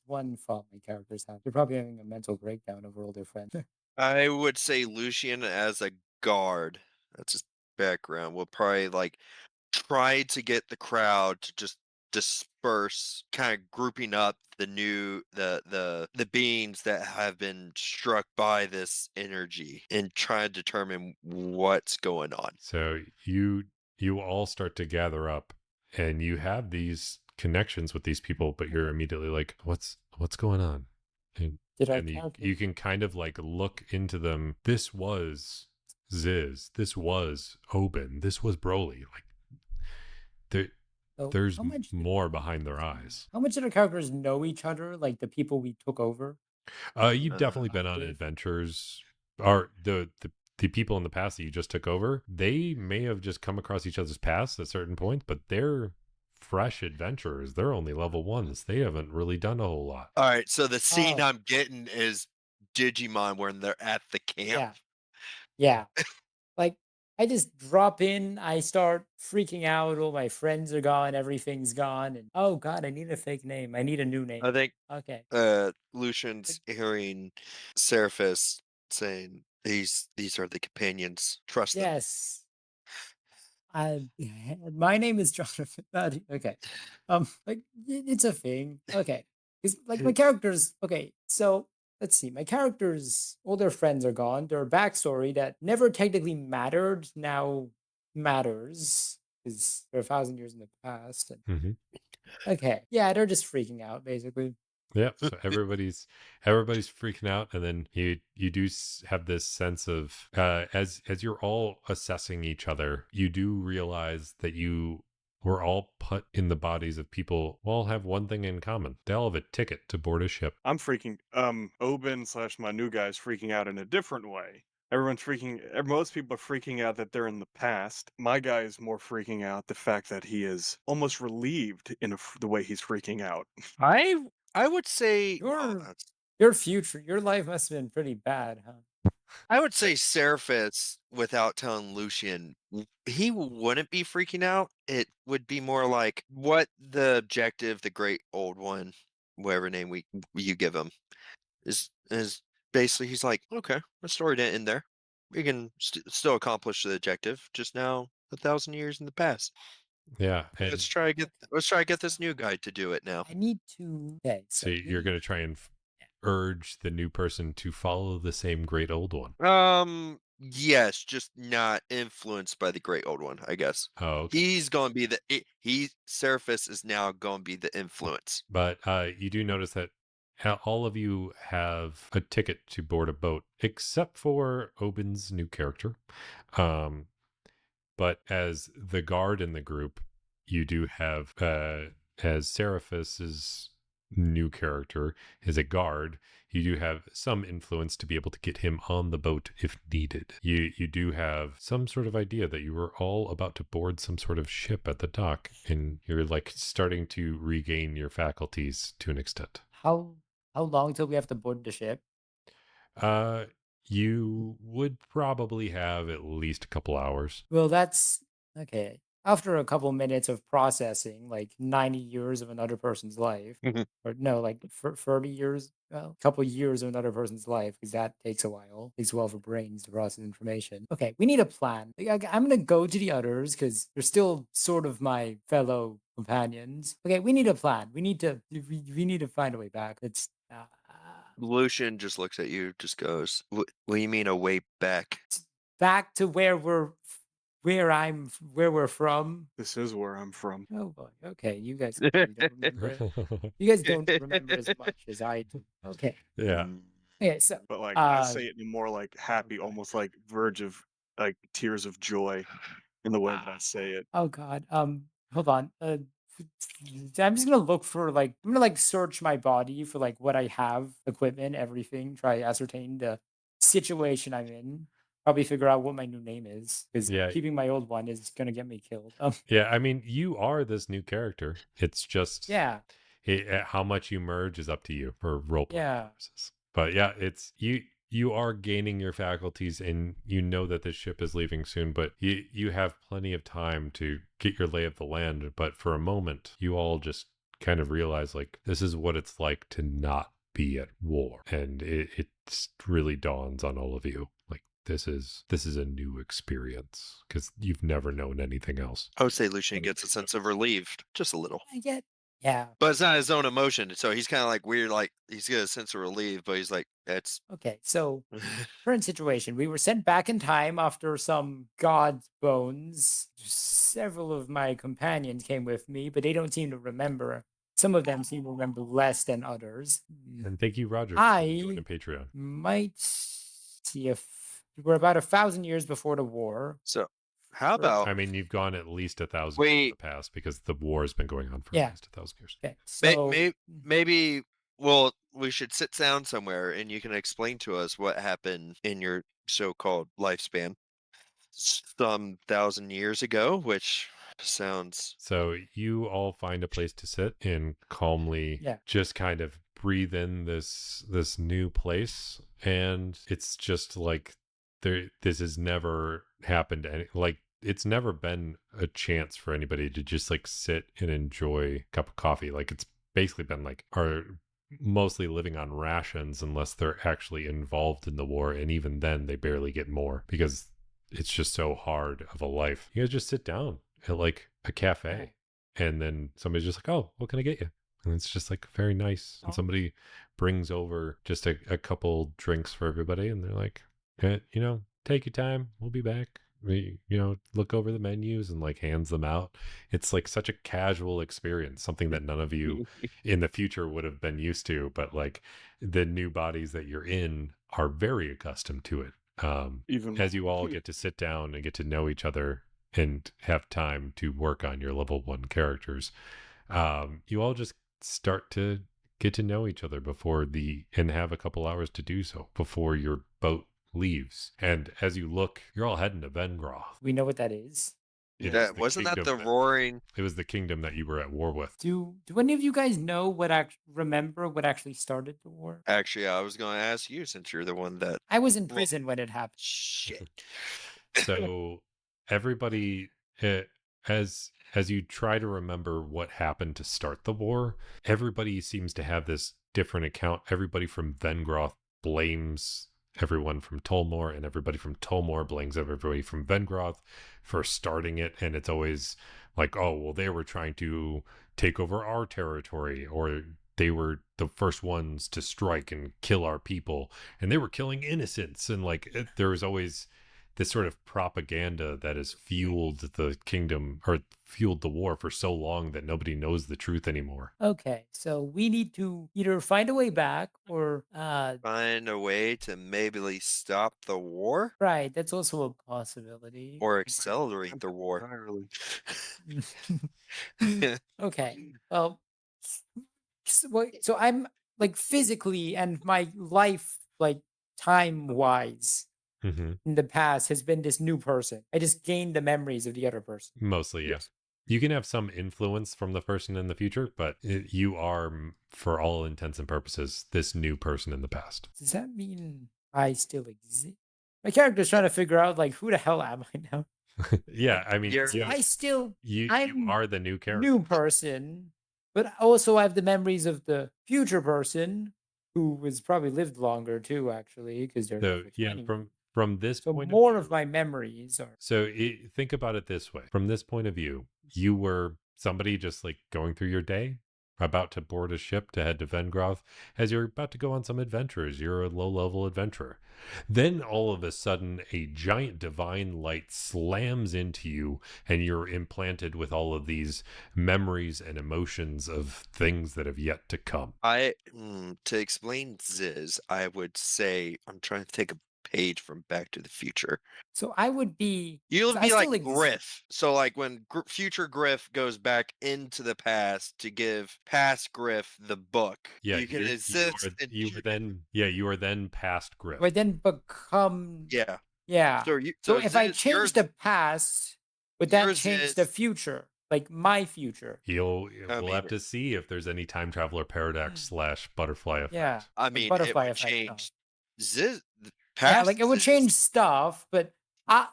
one fault my characters have. They're probably having a mental breakdown over all their friends. I would say Lucian as a guard. That's his background. Will probably like try to get the crowd to just disperse, kind of grouping up the beings that have been struck by this energy and try to determine what's going on. So you all start to gather up and you have these connections with these people, but you're immediately like, what's going on? Did our And character? you can kind of like look into them. This was Ziz. This was Obin. This was Broly. Like So there's how much did- more behind their eyes. How much did our characters know each other? Like the people we took over? You've definitely been on Dave? adventures. Or the people in the past that you just took over, they may have just come across each other's paths at certain points, but they're fresh adventurers. They're only level 1s. They haven't really done a whole lot. All right, so the scene Oh. I'm getting is Digimon when they're at the camp. Yeah. Like, I just drop in, I start freaking out, all my friends are gone, everything's gone, and oh god, I need a fake name. I need a new name. I think Okay. Lucian's hearing Seraphis saying these are the companions. Trust them. Yes. I my name is Jonathan. Okay. Like it's a thing. Okay. Because like my characters, okay, so let's see. My characters, all their friends are gone. Their backstory that never technically mattered now matters. Because they're 1,000 years in the past. And, Hmm. okay. Yeah, they're just freaking out, basically. Yeah, so everybody's freaking out, and then you do have this sense of as you're all assessing each other, you do realize that you were all put in the bodies of people who all have one thing in common. They all have a ticket to board a ship. I'm freaking. Oben / my new guy's freaking out in a different way. Everyone's freaking. Most people are freaking out that they're in the past. My guy is more freaking out the fact that he is almost relieved in the way he's freaking out. I would say Your future, your life must have been pretty bad, huh? I would say Seraphis, without telling Lucian, he wouldn't be freaking out. It would be more like what the objective, the great old one, whatever name you give him, is basically he's like, okay, the story didn't end there. We can still accomplish the objective, just now 1,000 years in the past. Yeah, and Let's try to get this new guy to do it now. I need to. Okay, so you're going to try and urge the new person to follow the same great old one. Yes, just not influenced by the great old one, I guess. Oh, okay. He's going to be Seraphis is now going to be the influence. But you do notice that all of you have a ticket to board a boat, except for Oben's new character. But as the guard in the group, you do have, as Seraphis's new character is a guard, you do have some influence to be able to get him on the boat if needed. You do have some sort of idea that you were all about to board some sort of ship at the dock, and you're like starting to regain your faculties to an extent. How long till we have to board the ship? You would probably have at least a couple hours. Well, that's okay. After a couple minutes of processing, like 90 years of another person's life, Mhm. or no, like 30 years, well, a couple years of another person's life, because that takes a while. Takes a while for brains to process information. Okay, we need a plan. Like, I'm gonna go to the others because they're still sort of my fellow companions. Okay, we need a plan. We need to find a way back. It's Lucian just looks at you, just goes, "What do you mean a way back?" back to where we're from. This is where I'm from. Oh boy. Okay, you guys clearly don't remember it. You guys don't remember as much as I do. Okay. Yeah. Okay, so But like I say it in a more like happy, almost like verge of like tears of joy in the way that I say it. oh god. Hold on. I'm just gonna look for like I'm gonna like search my body for like what I have, equipment, everything, try to ascertain the situation I'm in. Probably figure out what my new name is. Because Yeah. keeping my old one is gonna get me killed. Yeah, I mean, you are this new character. It's just Yeah. how much you merge is up to you for roleplay Yeah. purposes. But yeah, it's you are gaining your faculties, and you know that this ship is leaving soon, but you have plenty of time to get your lay of the land. But for a moment, you all just kind of realize like this is what it's like to not be at war, and it really dawns on all of you like this is a new experience because you've never known anything else. I would say Lucian gets a sense of relief, just a little. I get yeah. But it's not his own emotion, so he's kind of like weird, like he's got a sense of relief, but he's like, "That's." Okay, so current situation. We were sent back in time after some god's bones. Several of my companions came with me, but they don't seem to remember. Some of them seem to remember less than others. And thank you, Roger, for I joining Patreon. might see if we're about 1,000 years before the war. So, how about I mean, you've gone at least 1,000 years in the past because the war has been going on for Yeah. at least 1,000 years. Okay, so maybe? Well, we should sit down somewhere, and you can explain to us what happened in your so-called lifespan some 1,000 years ago, which Sounds So you all find a place to sit and calmly Yeah. just kind of breathe in this new place, and it's just like this has never happened like it's never been a chance for anybody to just like sit and enjoy a cup of coffee. Like it's basically been like are mostly living on rations unless they're actually involved in the war, and even then they barely get more because it's just so hard of a life. You guys just sit down at like a cafe, and then somebody's just like, "Oh, what can I get you?" And it's just like very nice. And somebody brings over just a couple drinks for everybody, and they're like, take your time. We'll be back. Look over the menus and like hands them out. It's like such a casual experience, something that none of you in the future would have been used to, but like the new bodies that you're in are very accustomed to it. Even As you all get to sit down and get to know each other and have time to work on your level 1 characters, you all just start to get to know each other and have a couple hours to do so before your boat leaves. And as you look, you're all heading to Vengroth. We know what that is. It's that the wasn't that the kingdom roaring. It was the kingdom that you were at war with. Do any of you guys know remember what actually started the war? Actually, I was going to ask you since you're the one that. I was in prison when it happened. Shit. So everybody, as you try to remember what happened to start the war, everybody seems to have this different account. Everybody from Vengroth blames everyone from Tolmor, and everybody from Tolmor blames everybody from Vengroth for starting it. And it's always like, oh, well, they were trying to take over our territory, or they were the first ones to strike and kill our people, and they were killing innocents. And like there was always this sort of propaganda that has fueled the kingdom, or fueled the war for so long, that nobody knows the truth anymore. Okay, so we need to either find a way back or Find a way to maybe stop the war right, that's also a possibility. or accelerate the war. entirely. Okay. Well, so I'm like physically and my life, like time wise, Mm-hmm. in the past has been this new person. I just gained the memories of the other person. Mostly, yes. You can have some influence from the person in the future, but you are, for all intents and purposes, this new person in the past. Does that mean I still exist? My character's trying to figure out like who the hell am I now? Yeah, I mean, You're- I'm you are the new character. new person, but also I have the memories of the future person who has probably lived longer too, actually, because they're So yeah, explaining it. from this So point more of of my memories are So think about it this way. From this point of view, you were somebody just like going through your day, about to board a ship to head to Vengroth, as you're about to go on some adventures. You're a low-level adventurer. Then all of a sudden, a giant divine light slams into you, and you're implanted with all of these memories and emotions of things that have yet to come. To explain Ziz, I would say I'm trying to take a page from Back to the Future. so I would be You'll so I be like still exist. Griff. So like when future Griff goes back into the past to give past Griff the book, Yeah, you can exist. you are then past Griff. But then become Yeah. yeah. So So if I Ziz, change yours- the past, would that yours change is- the future? Like my future? We'll mean, have to see if there's any time traveler paradox / butterfly effect. Yeah. I the mean, it butterfly would effect, no. change. Ziz, Yeah, past like it would Ziz- change stuff, but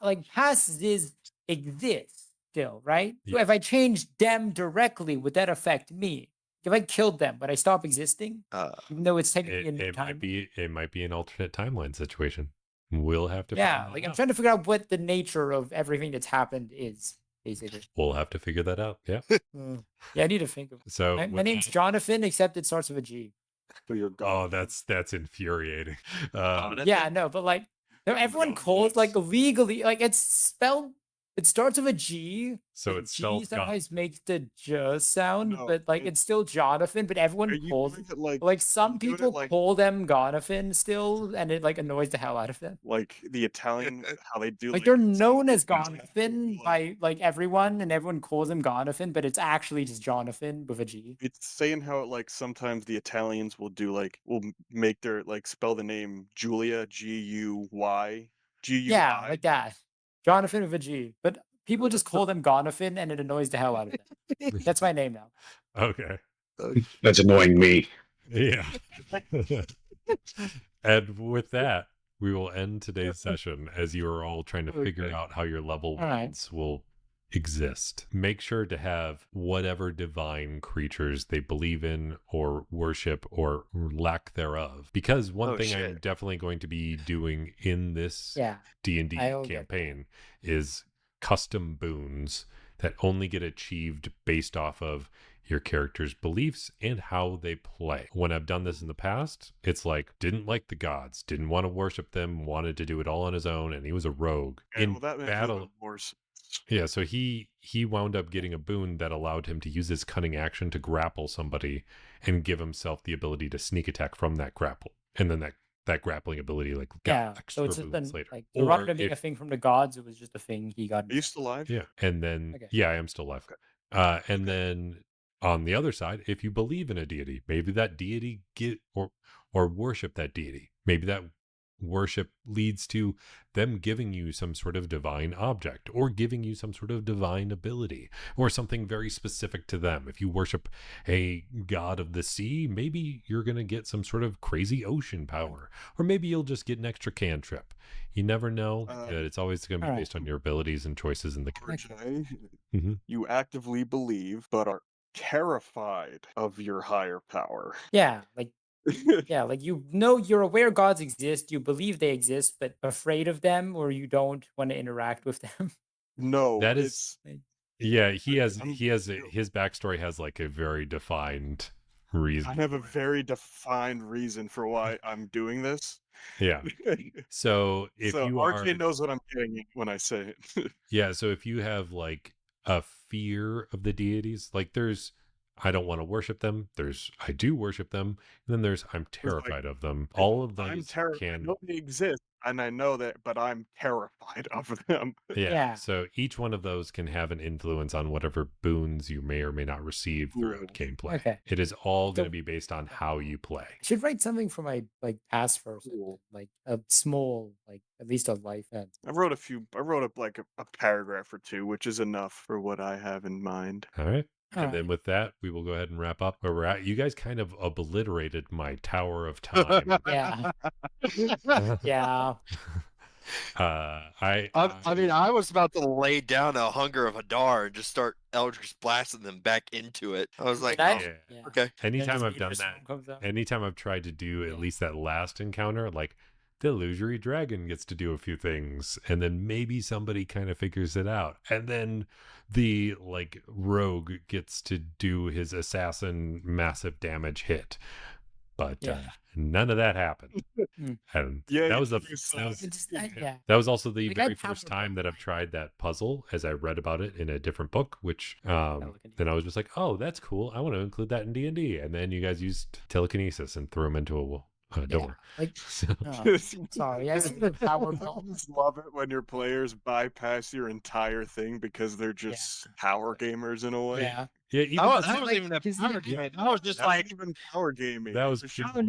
like past Ziz exists still, right? So Yeah. if I change them directly, would that affect me? If I killed them, would I stop existing? Even though it's technically a new It time. might be an alternate timeline situation. We'll have to Yeah, find like that I'm out. trying to figure out what the nature of everything that's happened is, basically. We'll have to figure that out. Yeah. Yeah, I need to think of it. So My with name's that- Jonathan, except it starts with a G. So you're Oh, gone. that's infuriating. Yeah, no, but like everyone calls like legally, like it's spelled. It starts with a G. So the it's G spelled sometimes makes the J sound, No, but like it's still Jonathan. But Are everyone you calls doing it like like are some you doing it people like call them Gonathan still, and it like annoys the hell out of them. the Italian how they do Like they're some known as people Gonathan by like everyone, and everyone calls him Gonathan, but it's actually just Jonathan with a G. It's saying how like sometimes the Italians will do make their spell the name Julia, Guy, Yeah, like that. Jonathan with a G. But people just call them Gonafin, and it annoys the hell out of them. That's my name now. Okay. That's annoying me. Yeah. And with that, we will end today's session as you are all trying to figure Okay. out how your level All right. ones will exist. Make sure to have whatever divine creatures they believe in or worship or lack thereof. Because one Oh, thing I'm shit. definitely going to be doing in this Yeah. D&D I'll get campaign is custom boons that only get achieved based off of your character's beliefs and how they play. When I've done this in the past, it's like didn't like the gods, didn't want to worship them, wanted to do it all on his own, and he was a rogue. Okay, In well, that makes a battle, little more sense. yeah, so he wound up getting a boon that allowed him to use his cunning action to grapple somebody and give himself the ability to sneak attack from that grapple. And then that grappling ability like got Yeah. So extra it's just boons been later. like Or rather than being a if- thing from the gods, it was just a thing he got. Are you still alive? Yeah. And then Okay. yeah, I am still alive. Okay. And then on the other side, if you believe in a deity, maybe that deity or worship that deity. Maybe that worship leads to them giving you some sort of divine object or giving you some sort of divine ability or something very specific to them. If you worship a god of the sea, maybe you're going to get some sort of crazy ocean power, or maybe you'll just get an extra cantrip. You never know. It's always going to be Alright. based on your abilities and choices in the RJ, Mhm. you actively believe but are terrified of your higher power. Yeah. Like yeah, like you know you're aware gods exist, you believe they exist, but afraid of them or you don't want to interact with them. No, That is- it's Yeah, he has I'm- his backstory has like a very defined reason. I have a very defined reason for why I'm doing this. Yeah. So if so you RJ are knows what I'm getting when I say it. yeah, so if you have like a fear of the deities, like there's I don't want to worship them, there's I do worship them, and then there's I'm terrified of them. All of I'm those terrified. I can know they exist, and I know that, but I'm terrified of them. yeah. Yeah. So each one of those can have an influence on whatever boons you may or may not receive throughout Cool. gameplay. Okay. It is all going So- to be based on how you play. I should write something for my like task force, Cool. like a small, like at least a life end. I wrote a paragraph or two, which is enough for what I have in mind. All right. And Alright. then with that, we will go ahead and wrap up where we're at. You guys kind of obliterated my Tower of Time. Yeah. Yeah. I mean, I was about to lay down a Hunger of Hadar and just start Eldritch blasting them back into it. I was like, Did I? oh, yeah. okay. Anytime just I've wait done for that, someone comes out. anytime I've tried to do at Yeah. least that last encounter, like the illusory dragon gets to do a few things, and then maybe somebody kind of figures it out, and then the like rogue gets to do his assassin massive damage hit, but Yeah. none of that happened. Mm. And Yeah, that was the you saw that was, It just, yeah. that was also the Like, I very first powered time up that I've my- tried that puzzle, as I read about it in a different book, which Telekinesis. then I was just like, oh, that's cool. I want to include that in D&D. And then you guys used telekinesis and threw him into a door. Like, So, oh, sorry, I said the power I bill. just love it when your players bypass your entire thing because they're just power gamers in a way. Yeah. yeah, even I that's- wasn't even a his- power game. I was just That's like, even power gaming. That was for sure. Oh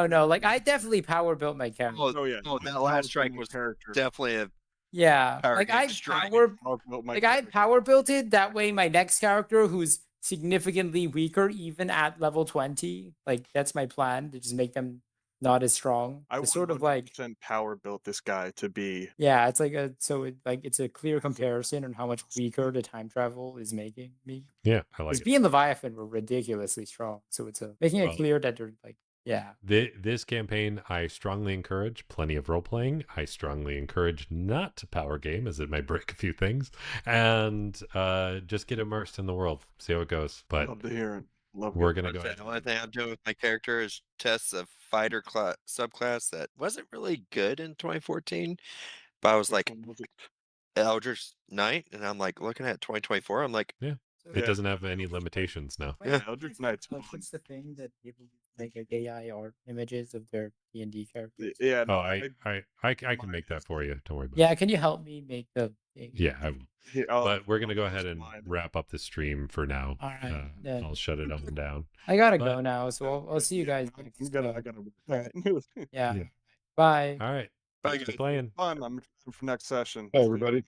no. Like I definitely power built my character. oh, Oh yeah, oh, I'm that power last strike building was character. definitely a Yeah. power Like game I strike. power Power built my like I character. power built it that way my next character who's significantly weaker even at level 20, like that's my plan to just make them not as strong. I It's sort of like 100% power built this guy to be. yeah, it's like it's a clear comparison on how much weaker the time travel is making me. yeah, I like Because it. B and Leviathan were ridiculously strong. So it's making it Well- clear that they're like yeah. This campaign, I strongly encourage plenty of role playing. I strongly encourage not to power game, as it might break a few things, and just get immersed in the world, see how it goes. But Love to hear it. Love we're it. gonna go ahead. The only thing I'm doing with my character is test a fighter subclass that wasn't really good in 2014, but I was Which like one was it? Eldritch Knight, and I'm like looking at 2024. I'm like, It Yeah. doesn't have any limitations now. Yeah, Eldritch Knight's Like, what's the thing that people make like AI art images of their D&D characters? Yeah. Oh, no, I can make that for you. Don't worry about Yeah, can you help me make the thing? it. Yeah, I will. I'll- But we're gonna I'll go post ahead and mine. wrap up the stream for now. All right, then. I'll shut it up and down. I gotta But- go now, so I'll see you guys I'm next. gonna. I uh, gotta. yeah. Yeah. Bye. All right. Bye, Thanks for guys. playing. Fun. I'm excited for next session. Hey, everybody.